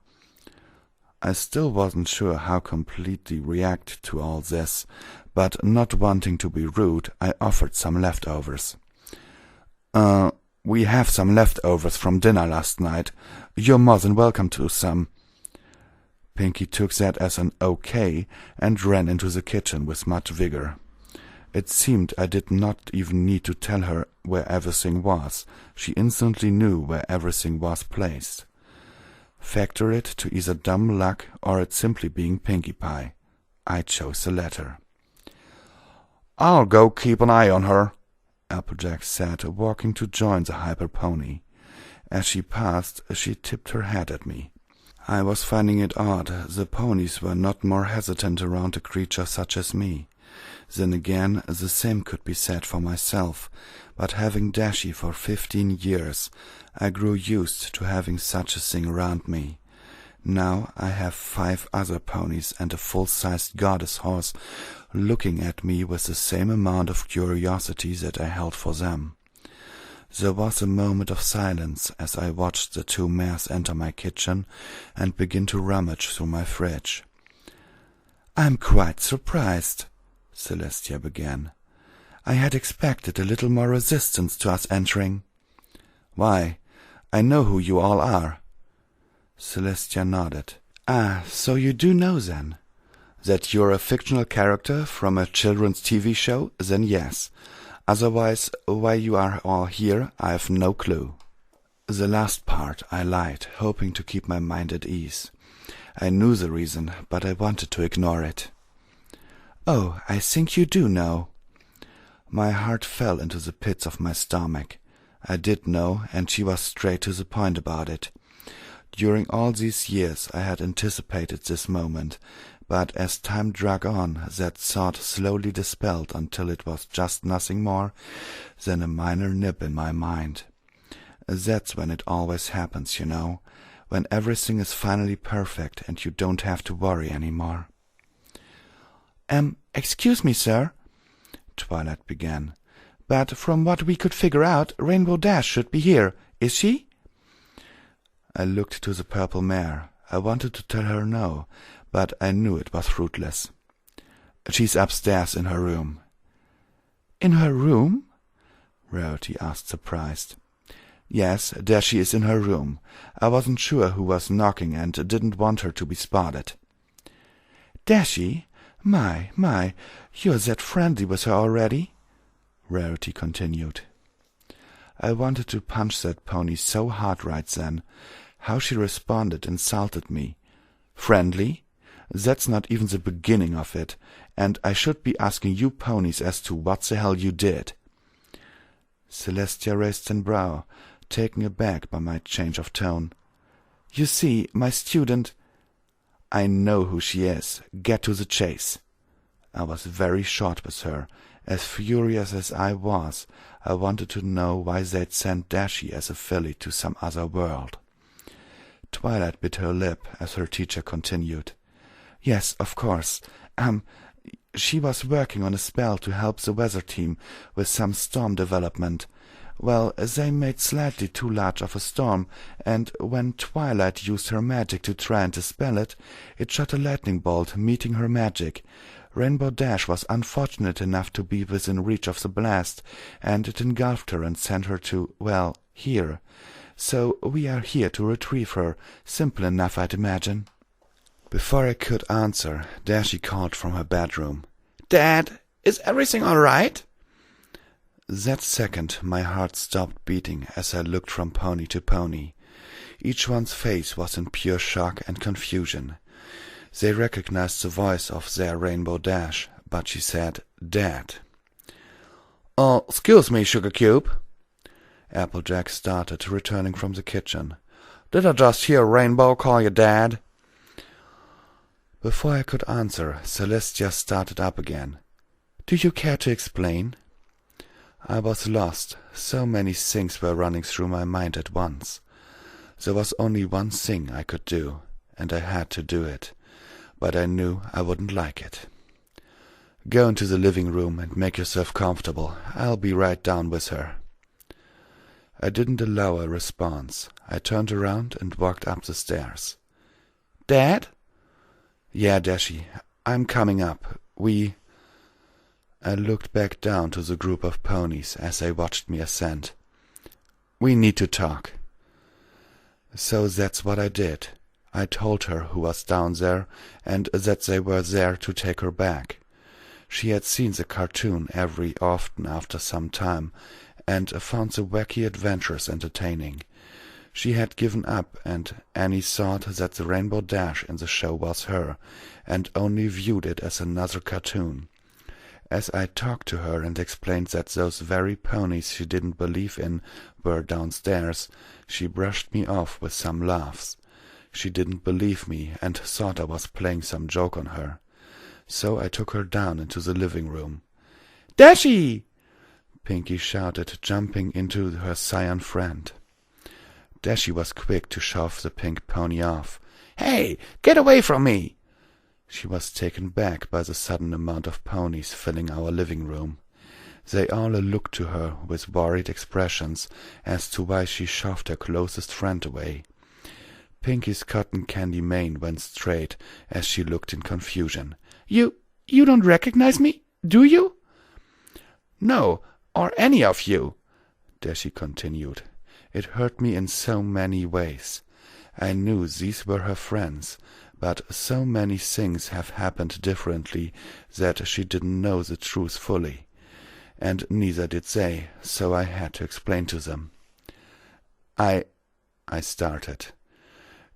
I still wasn't sure how completely react to all this, but not wanting to be rude, I offered some leftovers. We have some leftovers from dinner last night. You're more than welcome to some." Pinky took that as an okay and ran into the kitchen with much vigor. It seemed I did not even need to tell her where everything was. She instantly knew where everything was placed. Factor it to either dumb luck or it simply being Pinkie Pie. I chose the latter. "I'll go keep an eye on her," Applejack said, walking to join the hyper pony. As she passed, she tipped her head at me. I was finding it odd the ponies were not more hesitant around a creature such as me. Then again, the same could be said for myself, but having Dashie for 15 years, I grew used to having such a thing around me. Now I have 5 other ponies and a full-sized goddess horse looking at me with the same amount of curiosity that I held for them. There was a moment of silence as I watched the 2 mares enter my kitchen and begin to rummage through my fridge. "I'm quite surprised," Celestia began. "I had expected a little more resistance to us entering." "Why, I know who you all are." Celestia nodded. "Ah, so you do know then?" "That you're a fictional character from a children's TV show? Then yes. Otherwise, why you are all here, I have no clue." The last part I lied, hoping to keep my mind at ease. I knew the reason, but I wanted to ignore it. "Oh, I think you do know." My heart fell into the pits of my stomach. I did know, and she was straight to the point about it. During all these years I had anticipated this moment, but as time dragged on, that thought slowly dispelled until it was just nothing more than a minor nip in my mind. That's when it always happens, you know, when everything is finally perfect and you don't have to worry any more. Excuse me, sir," Twilight began, "but from what we could figure out, Rainbow Dash should be here. Is she?" I looked to the purple mare. I wanted to tell her no, but I knew it was fruitless. "She's upstairs in her room." "In her room?" Rarity asked, surprised. "Yes, Dashie is in her room. I wasn't sure who was knocking and didn't want her to be spotted." "Dashie? My, you're that friendly with her already?" Rarity continued. I wanted to punch that pony so hard right then. How she responded insulted me. Friendly? That's not even the beginning of it, and I should be asking you ponies as to what the hell you did. Celestia raised an brow, taken aback by my change of tone. "You see, my student—" "I know who she is. Get to the chase." I was very short with her. As furious as I was, I wanted to know why they'd sent Dashie as a filly to some other world. Twilight bit her lip as her teacher continued. "Yes, of course. She was working on a spell to help the weather team with some storm development. Well, they made slightly too large of a storm, and when Twilight used her magic to try and dispel it, it shot a lightning bolt, meeting her magic. Rainbow Dash was unfortunate enough to be within reach of the blast, and it engulfed her and sent her to, well, here. So we are here to retrieve her. Simple enough, I'd imagine." Before I could answer, Dashie called from her bedroom. "Dad, is everything all right?" That second my heart stopped beating as I looked from pony to pony. Each one's face was in pure shock and confusion. They recognized the voice of their Rainbow Dash, but she said, "Dad." "Oh, excuse me, Sugar Cube." Applejack started, returning from the kitchen. "Did I just hear Rainbow call you Dad?" Before I could answer, Celestia started up again. "Do you care to explain?" I was lost. So many things were running through my mind at once. There was only one thing I could do, and I had to do it, but I knew I wouldn't like it. "Go into the living room and make yourself comfortable. I'll be right down with her." I didn't allow a response. I turned around and walked up the stairs. "Dad?" "Yeah, Dashie, I'm coming up. I looked back down to the group of ponies as they watched me ascend. "We need to talk." So that's what I did. I told her who was down there, and that they were there to take her back. She had seen the cartoon every often after some time, and found the wacky adventures entertaining. She had given up, and Annie thought that the Rainbow Dash in the show was her, and only viewed it as another cartoon. As I talked to her and explained that those very ponies she didn't believe in were downstairs, she brushed me off with some laughs. She didn't believe me and thought I was playing some joke on her. So I took her down into the living room. "Dashie!" Pinky shouted, jumping into her cyan friend. Dashie was quick to shove the pink pony off. "Hey, get away from me!" She was taken back by the sudden amount of ponies filling our living room. They all looked to her with worried expressions as to why she shoved her closest friend away. Pinky's cotton candy mane went straight as she looked in confusion. You don't recognize me, do you?" "No, or any of you," Dashie continued. It hurt me in so many ways. I knew these were her friends, but so many things have happened differently that she didn't know the truth fully. And neither did they, so I had to explain to them. I started.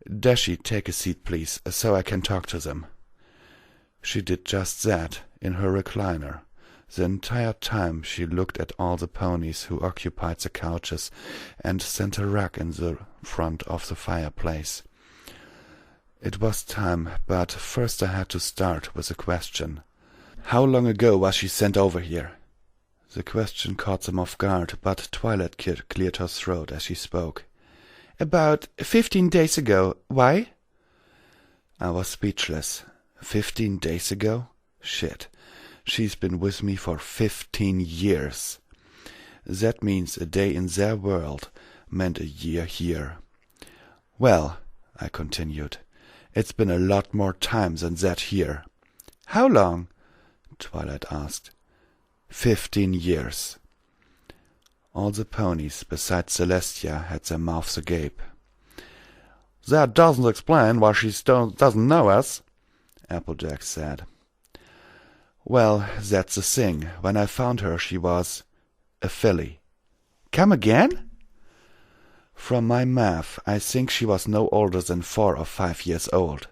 "Dashie, take a seat, please, so I can talk to them." She did just that, in her recliner. The entire time she looked at all the ponies who occupied the couches and sent a rug in the front of the fireplace. It was time, but first I had to start with a question. "How long ago was she sent over here?" The question caught them off guard, but Twilight cleared her throat as she spoke. "About 15 days ago. Why?" I was speechless. 15 days ago? Shit. She's been with me for 15 years. That means a day in their world meant a year here. "Well," I continued, "it's been a lot more time than that here." "How long?" Twilight asked. 15 years. All the ponies besides Celestia had their mouths agape. "That doesn't explain why she doesn't know us," Applejack said. "Well, that's the thing. When I found her, she was a filly." "Come again?" "From my math, I think she was no older than 4 or 5 years old."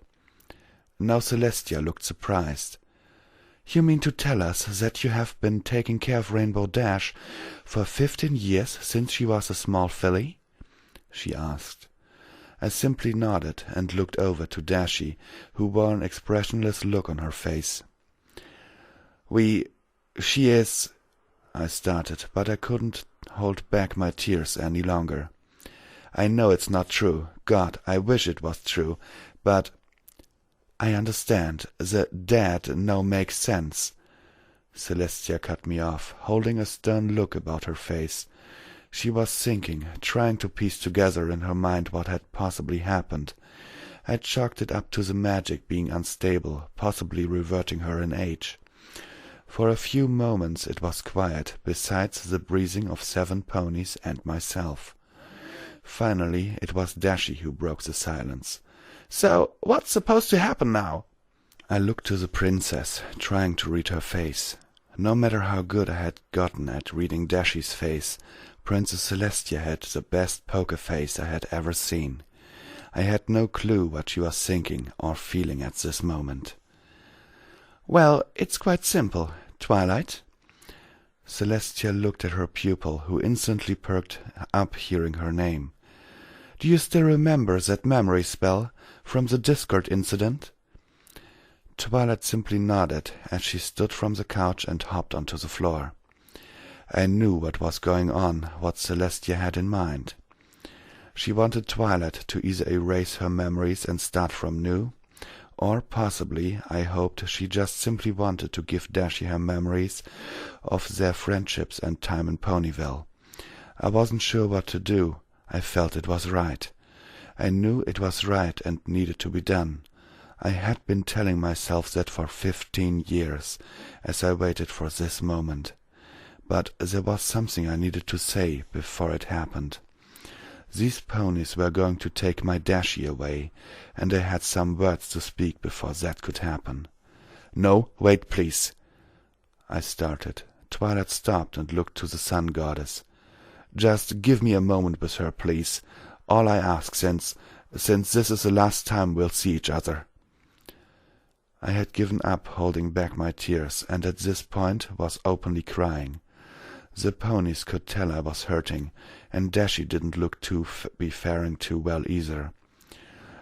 Now Celestia looked surprised. "You mean to tell us that you have been taking care of Rainbow Dash for 15 years since she was a small filly?" she asked. I simply nodded and looked over to Dashie, who wore an expressionless look on her face. She is—" I started, but I couldn't hold back my tears any longer. "I know it's not true. God, I wish it was true. But I understand. The dad now makes sense." Celestia cut me off, holding a stern look about her face. She was thinking, trying to piece together in her mind what had possibly happened. I chalked it up to the magic being unstable, possibly reverting her in age. For a few moments it was quiet, besides the breathing of 7 ponies and myself. Finally it was Dashie who broke the silence. "So, what's supposed to happen now?" I looked to the princess, trying to read her face. No matter how good I had gotten at reading Dashie's face, Princess Celestia had the best poker face I had ever seen. I had no clue what she was thinking or feeling at this moment. "Well, it's quite simple. Twilight?" Celestia looked at her pupil, who instantly perked up hearing her name. "Do you still remember that memory spell from the Discord incident?" Twilight simply nodded as she stood from the couch and hopped onto the floor. I knew what was going on, what Celestia had in mind. She wanted Twilight to either erase her memories and start from new, or possibly, I hoped, she just simply wanted to give Dashie her memories of their friendships and time in Ponyville. I wasn't sure what to do. I felt it was right. I knew it was right and needed to be done. I had been telling myself that for 15 years, as I waited for this moment. But there was something I needed to say before it happened. These ponies were going to take my Dashie away, and I had some words to speak before that could happen. "No, wait, please." I started. Twilight stopped and looked to the sun goddess. "Just give me a moment with her, please. All I ask, since this is the last time we'll see each other." I had given up holding back my tears, and at this point was openly crying. The ponies could tell I was hurting, and Dashie didn't look to be faring too well either.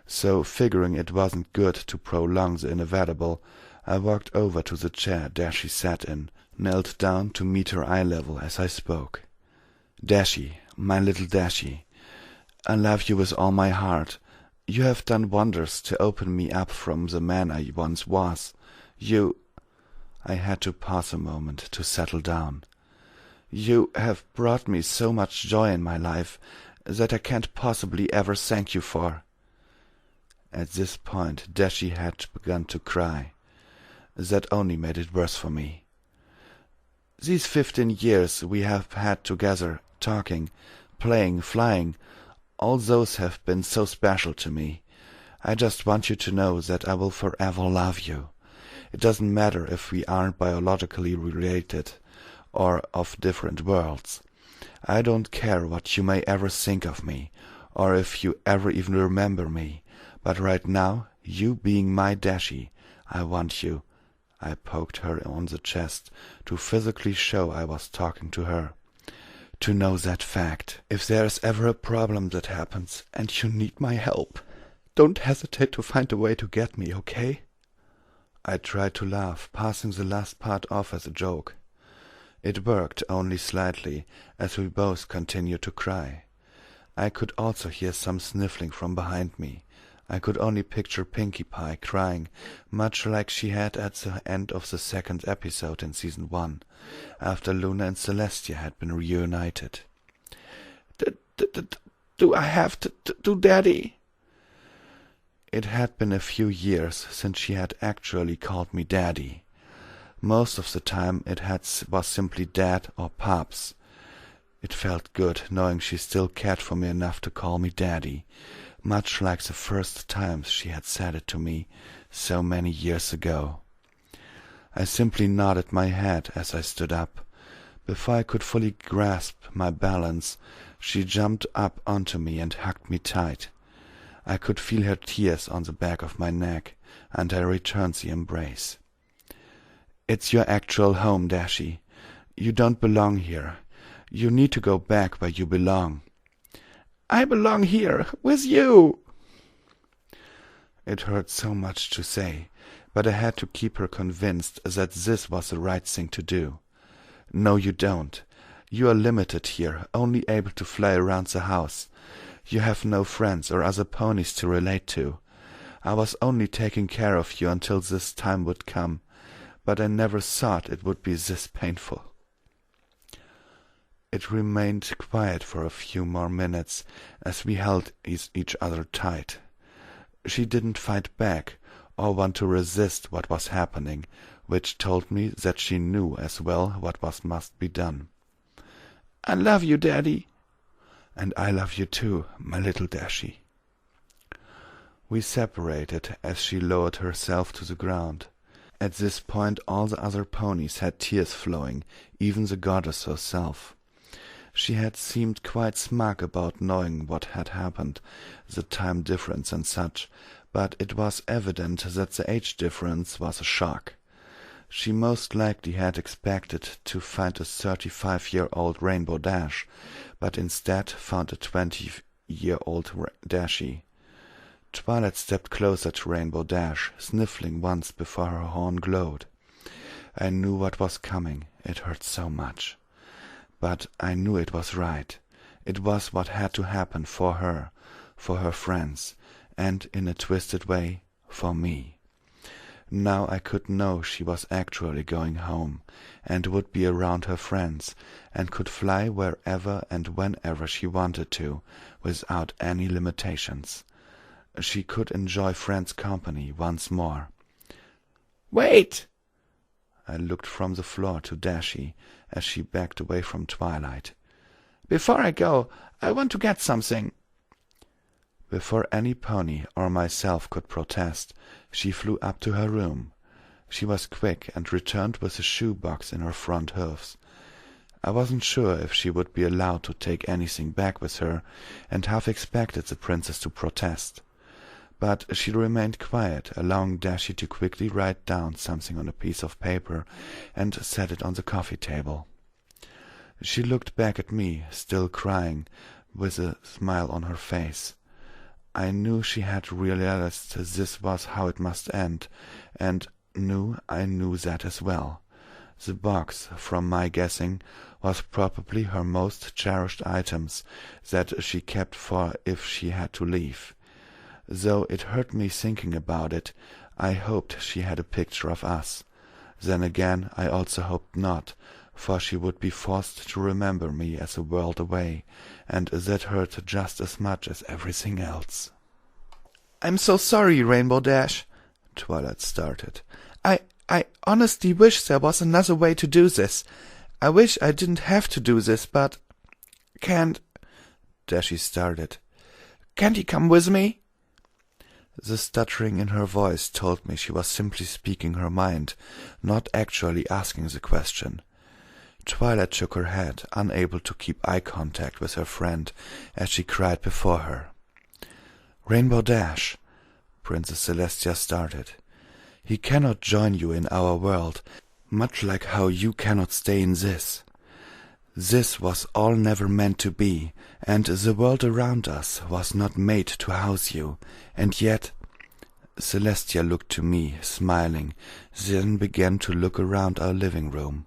So, figuring it wasn't good to prolong the inevitable, I walked over to the chair Dashie sat in, knelt down to meet her eye level as I spoke. "Dashie, my little Dashie, I love you with all my heart. You have done wonders to open me up from the man I once was. I had to pause a moment to settle down. You have brought me so much joy in my life that I can't possibly ever thank you for." At this point Dashie had begun to cry. That only made it worse for me. "These 15 years we have had together, talking, playing, flying, all those have been so special to me. I just want you to know that I will forever love you. It doesn't matter if we aren't biologically related or of different worlds. I don't care what you may ever think of me, or if you ever even remember me, but right now, you being my Dashie, I want you." I poked her on the chest to physically show I was talking to her. "To know that fact. If there's ever a problem that happens, and you need my help, don't hesitate to find a way to get me, okay?" I tried to laugh, passing the last part off as a joke. It worked only slightly, as we both continued to cry. I could also hear some sniffling from behind me. I could only picture Pinkie Pie crying, much like she had at the end of the second episode in Season 1, after Luna and Celestia had been reunited. Do I have to do, Daddy?" It had been a few years since she had actually called me Daddy. Most of the time was simply Dad or Pops. It felt good knowing she still cared for me enough to call me Daddy, much like the first times she had said it to me so many years ago. I simply nodded my head as I stood up. Before I could fully grasp my balance, she jumped up onto me and hugged me tight. I could feel her tears on the back of my neck, and I returned the embrace. "It's your actual home, Dashie. You don't belong here. You need to go back where you belong." "I belong here, with you." It hurt so much to say, but I had to keep her convinced that this was the right thing to do. "No, you don't. You are limited here, only able to fly around the house. You have no friends or other ponies to relate to. I was only taking care of you until this time would come, but I never thought it would be this painful." It remained quiet for a few more minutes as we held each other tight. She didn't fight back or want to resist what was happening, which told me that she knew as well what must be done. "I love you, Daddy." "And I love you too, my little Dashie." We separated as she lowered herself to the ground. At this point all the other ponies had tears flowing, even the goddess herself. She had seemed quite smug about knowing what had happened, the time difference and such, but it was evident that the age difference was a shock. She most likely had expected to find a 35-year-old Rainbow Dash, but instead found a 20-year-old Dashie. Twilight stepped closer to Rainbow Dash, sniffling once before her horn glowed. I knew what was coming. It hurt so much. But I knew it was right. It was what had to happen for her friends, and, in a twisted way, for me. Now I could know she was actually going home, and would be around her friends, and could fly wherever and whenever she wanted to, without any limitations. She could enjoy friends' company once more. "Wait!" I looked from the floor to Dashie as she backed away from Twilight. Before I go, I want to get something." Before any pony or myself could protest, she flew up to her room. She was quick and returned with a shoe box in her front hoofs. I wasn't sure if she would be allowed to take anything back with her, and half expected the princess to protest. But she remained quiet, allowing Dashie to quickly write down something on a piece of paper and set it on the coffee table. She looked back at me, still crying, with a smile on her face. I knew she had realized this was how it must end, and I knew that as well. The box, from my guessing, was probably her most cherished items that she kept for if she had to leave. Though it hurt me thinking about it, I hoped she had a picture of us. Then again, I also hoped not, for she would be forced to remember me as a world away, and that hurt just as much as everything else. "I'm so sorry, Rainbow Dash," Twilight started. I honestly wish there was another way to do this. I wish I didn't have to do this, but can't—" Dashie started. "Can't he come with me?" The stuttering in her voice told me she was simply speaking her mind, not actually asking the question. Twilight shook her head, unable to keep eye contact with her friend, as she cried before her. "Rainbow Dash," Princess Celestia started. "He cannot join you in our world, much like how you cannot stay in this. This was all never meant to be, and the world around us was not made to house you, and yet—" Celestia looked to me, smiling, then began to look around our living room.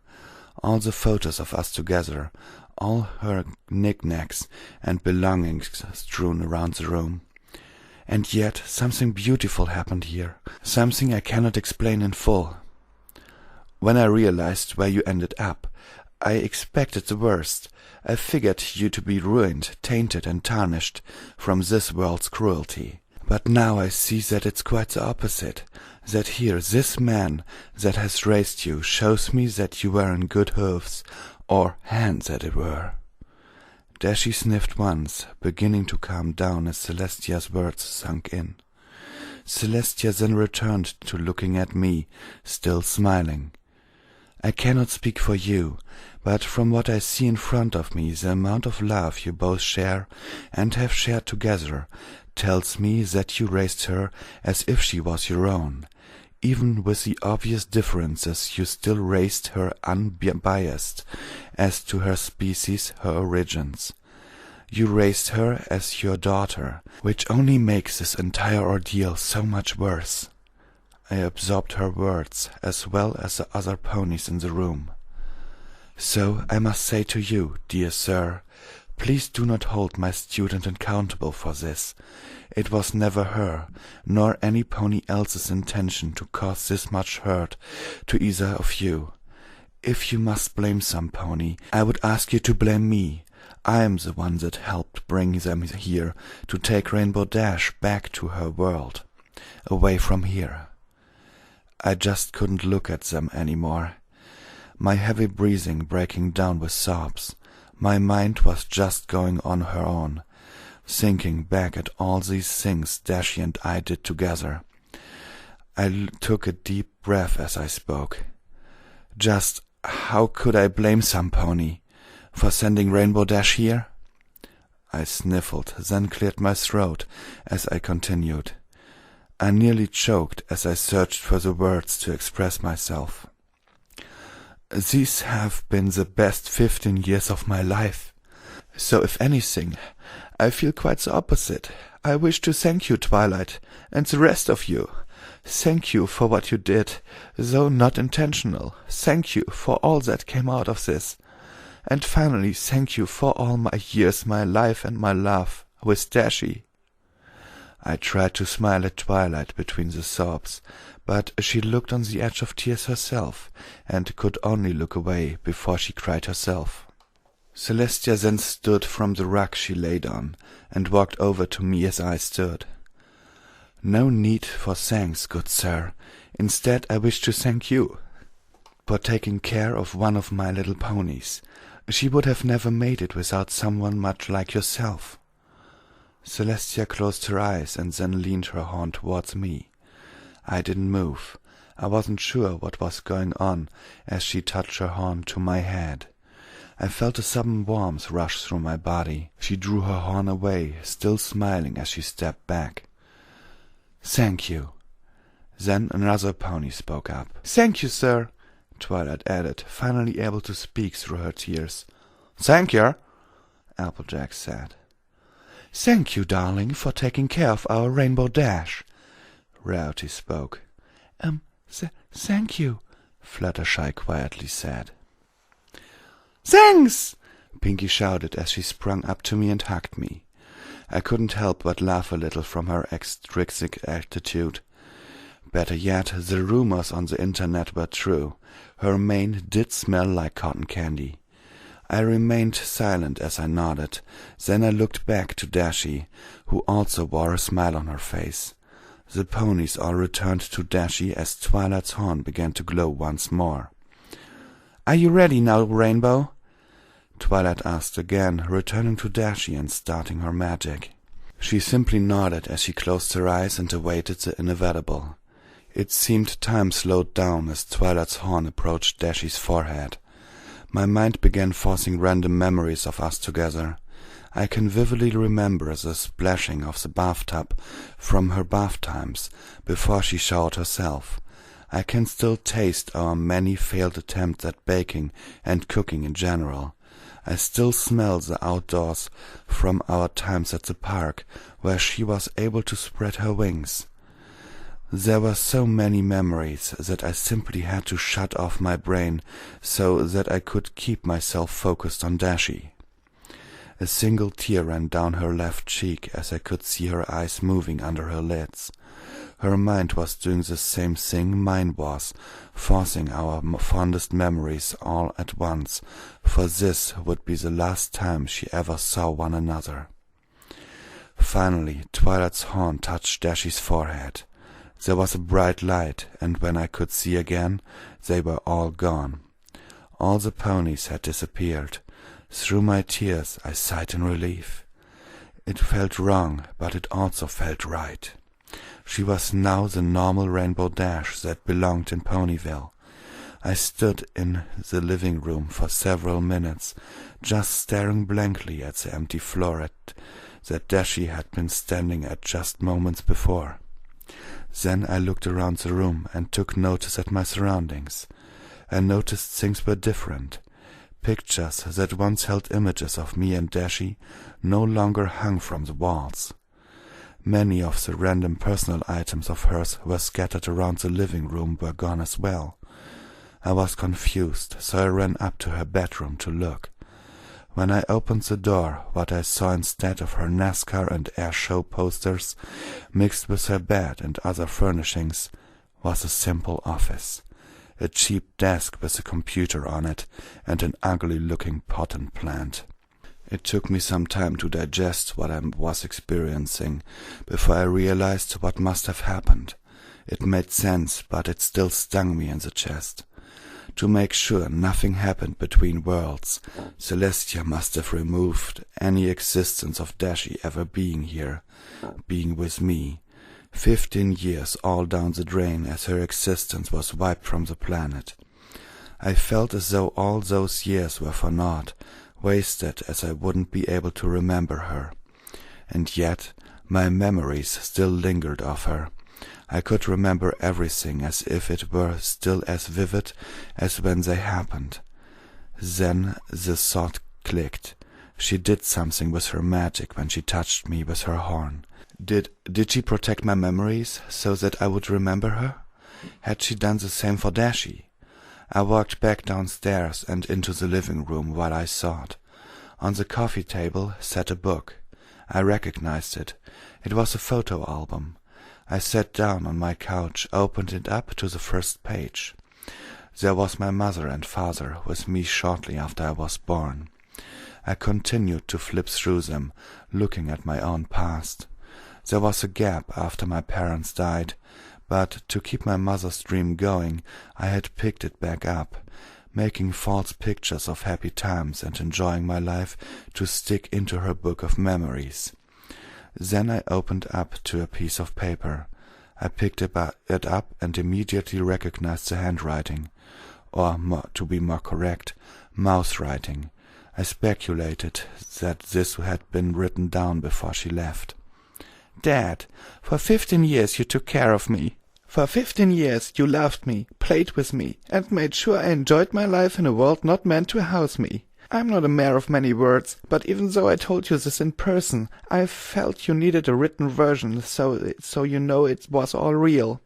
All the photos of us together, all her knickknacks and belongings strewn around the room. "And yet something beautiful happened here, something I cannot explain in full. When I realized where you ended up, I expected the worst. I figured you to be ruined, tainted and tarnished from this world's cruelty. But now I see that it's quite the opposite, that here this man that has raised you shows me that you were in good hooves, or hands as it were." Dashie sniffed once, beginning to calm down as Celestia's words sunk in. Celestia then returned to looking at me, still smiling. "I cannot speak for you, but from what I see in front of me, the amount of love you both share and have shared together tells me that you raised her as if she was your own. Even with the obvious differences, you still raised her unbiased as to her species, her origins. You raised her as your daughter, which only makes this entire ordeal so much worse." I absorbed her words, as well as the other ponies in the room. "So I must say to you, dear sir, please do not hold my student accountable for this. It was never her, nor any pony else's intention to cause this much hurt to either of you. If you must blame some pony, I would ask you to blame me. I am the one that helped bring them here to take Rainbow Dash back to her world, away from here." I just couldn't look at them anymore. My heavy breathing breaking down with sobs. My mind was just going on her own, thinking back at all these things Dashie and I did together. I took a deep breath as I spoke. Just how could I blame some pony for sending Rainbow Dash here? I sniffled, then cleared my throat as I continued. I nearly choked as I searched for the words to express myself. "These have been the best 15 years of my life. So if anything, I feel quite the opposite. I wish to thank you, Twilight, and the rest of you. Thank you for what you did, though not intentional. Thank you for all that came out of this. And finally, thank you for all my years, my life and my love with Dashie." I tried to smile at Twilight between the sobs, but she looked on the edge of tears herself, and could only look away before she cried herself. Celestia then stood from the rug she laid on, and walked over to me as I stood. "No need for thanks, good sir. Instead, I wish to thank you for taking care of one of my little ponies. She would have never made it without someone much like yourself." Celestia closed her eyes and then leaned her horn towards me. I didn't move. I wasn't sure what was going on as she touched her horn to my head. I felt a sudden warmth rush through my body. She drew her horn away, still smiling as she stepped back. "Thank you." Then another pony spoke up. "Thank you, sir," Twilight added, finally able to speak through her tears. "Thank you," Applejack said. "Thank you, darling, for taking care of our Rainbow Dash." Rarity spoke. Thank you," Fluttershy quietly said. "Thanks!" Pinkie shouted as she sprung up to me and hugged me. I couldn't help but laugh a little from her extrinsic attitude. Better yet, the rumors on the internet were true. Her mane did smell like cotton candy. I remained silent as I nodded. Then I looked back to Dashie, who also wore a smile on her face. The ponies all returned to Dashie as Twilight's horn began to glow once more. "Are you ready now, Rainbow?" Twilight asked again, returning to Dashie and starting her magic. She simply nodded as she closed her eyes and awaited the inevitable. It seemed time slowed down as Twilight's horn approached Dashie's forehead. My mind began forcing random memories of us together. I can vividly remember the splashing of the bathtub from her bath times before she showered herself. I can still taste our many failed attempts at baking and cooking in general. I still smell the outdoors from our times at the park, where she was able to spread her wings. There were so many memories that I simply had to shut off my brain so that I could keep myself focused on Dashie. A single tear ran down her left cheek as I could see her eyes moving under her lids. Her mind was doing the same thing mine was, forcing our fondest memories all at once, for this would be the last time she ever saw one another. Finally, Twilight's horn touched Dashie's forehead. There was a bright light, and when I could see again, they were all gone. All the ponies had disappeared. Through my tears, I sighed in relief. It felt wrong, but it also felt right. She was now the normal Rainbow Dash that belonged in Ponyville. I stood in the living room for several minutes, just staring blankly at the empty floor that Dashie had been standing at just moments before. Then I looked around the room and took notice at my surroundings. I noticed things were different. Pictures that once held images of me and Dashie no longer hung from the walls. Many of the random personal items of hers were scattered around the living room were gone as well. I was confused, so I ran up to her bedroom to look. When I opened the door, what I saw instead of her NASCAR and air show posters, mixed with her bed and other furnishings, was a simple office. A cheap desk with a computer on it and an ugly-looking potted plant. It took me some time to digest what I was experiencing before I realized what must have happened. It made sense, but it still stung me in the chest. To make sure nothing happened between worlds, Celestia must have removed any existence of Dashie ever being here, being with me. 15 years all down the drain as her existence was wiped from the planet. I felt as though all those years were for naught, wasted as I wouldn't be able to remember her. And yet my memories still lingered of her. I could remember everything as if it were still as vivid as when they happened. Then the thought clicked. She did something with her magic when she touched me with her horn. Did she protect my memories so that I would remember her? Had she done the same for Dashie? I walked back downstairs and into the living room while I thought. On the coffee table sat a book. I recognized it. It was a photo album. I sat down on my couch, opened it up to the first page. There was my mother and father with me shortly after I was born. I continued to flip through them, looking at my own past. There was a gap after my parents died, but to keep my mother's dream going, I had picked it back up. making false pictures of happy times and enjoying my life to stick into her book of memories. Then I opened up to a piece of paper. I picked it up and immediately recognized the handwriting, or, to be more correct, mouse writing. I speculated that this had been written down before she left. Dad, for 15 years you took care of me. For 15 years you loved me, played with me, and made sure I enjoyed my life in a world not meant to house me. I'm not a man of many words, but even though I told you this in person, I felt you needed a written version, so you know it was all real.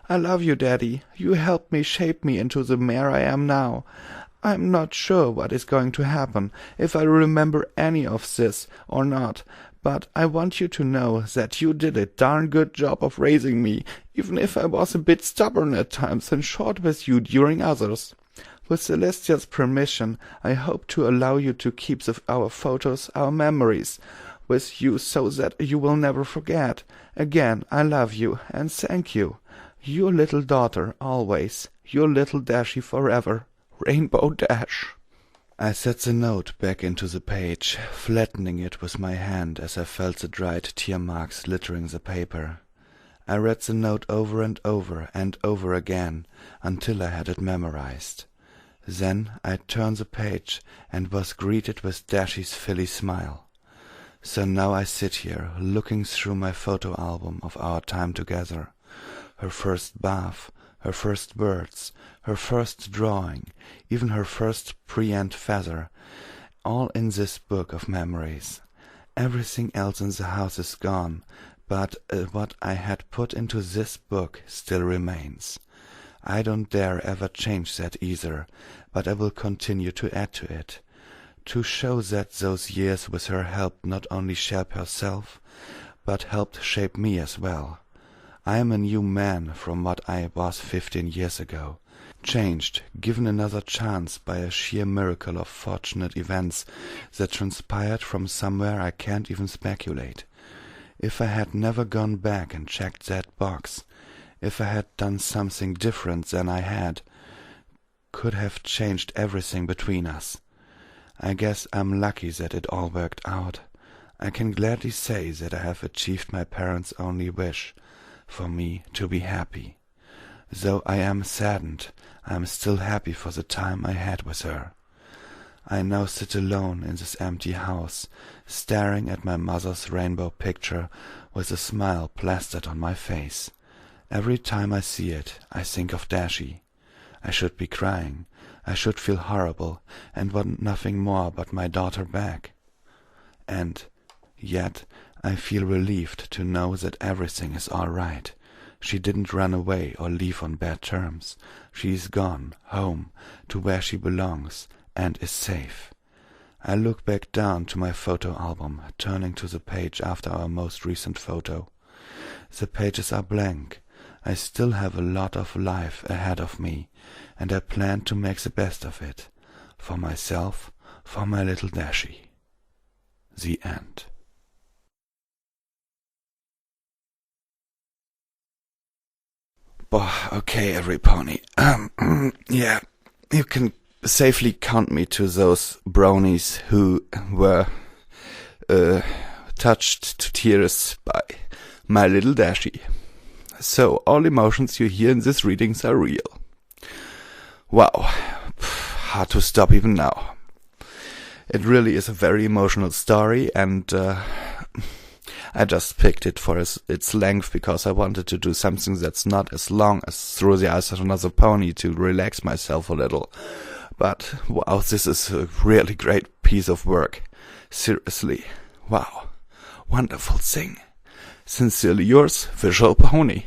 I love you, Daddy. You helped me shape me into the man I am now. I'm not sure what is going to happen, if I remember any of this or not, but I want you to know that you did a darn good job of raising me, even if I was a bit stubborn at times and short with you during others. With Celestia's permission, I hope to allow you to keep our photos, our memories, with you so that you will never forget. Again, I love you and thank you. Your little daughter, always. Your little Dashie forever. Rainbow Dash. I set the note back into the page, flattening it with my hand as I felt the dried tear marks littering the paper. I read the note over and over again, until I had it memorized. Then I turned the page and was greeted with Dashie's silly smile. So now I sit here, looking through my photo album of our time together. Her first bath, her first words, her first drawing, even her first pre-end feather, all in this book of memories. Everything else in the house is gone, but what I had put into this book still remains. I don't dare ever change that either, but I will continue to add to it, to show that those years with her helped not only shape herself, but helped shape me as well. I am a new man from what I was 15 years ago, changed, given another chance by a sheer miracle of fortunate events that transpired from somewhere I can't even speculate. If I had never gone back and checked that box, if I had done something different than I had, could have changed everything between us. I guess I'm lucky that it all worked out. I can gladly say that I have achieved my parents' only wish, for me to be happy. Though I am saddened, I am still happy for the time I had with her. I now sit alone in this empty house, staring at my mother's rainbow picture with a smile plastered on my face. Every time I see it, I think of Dashie. I should be crying. I should feel horrible and want nothing more but my daughter back. And yet I feel relieved to know that everything is all right. She didn't run away or leave on bad terms. She is gone, home, to where she belongs, and is safe. I look back down to my photo album, turning to the page after our most recent photo. The pages are blank. I still have a lot of life ahead of me, and I plan to make the best of it. For myself, for my little Dashie. The end. Okay, every pony. Yeah, you can safely count me to those bronies who were touched to tears by my little Dashie. So all emotions you hear in these readings are real. Wow, hard to stop even now. It really is a very emotional story, and I just picked it for its length because I wanted to do something that's not as long as Through the Eyes of Another Pony to relax myself a little. But wow, this is a really great piece of work. Seriously, wow, wonderful thing. Sincerely yours, Visual Pony.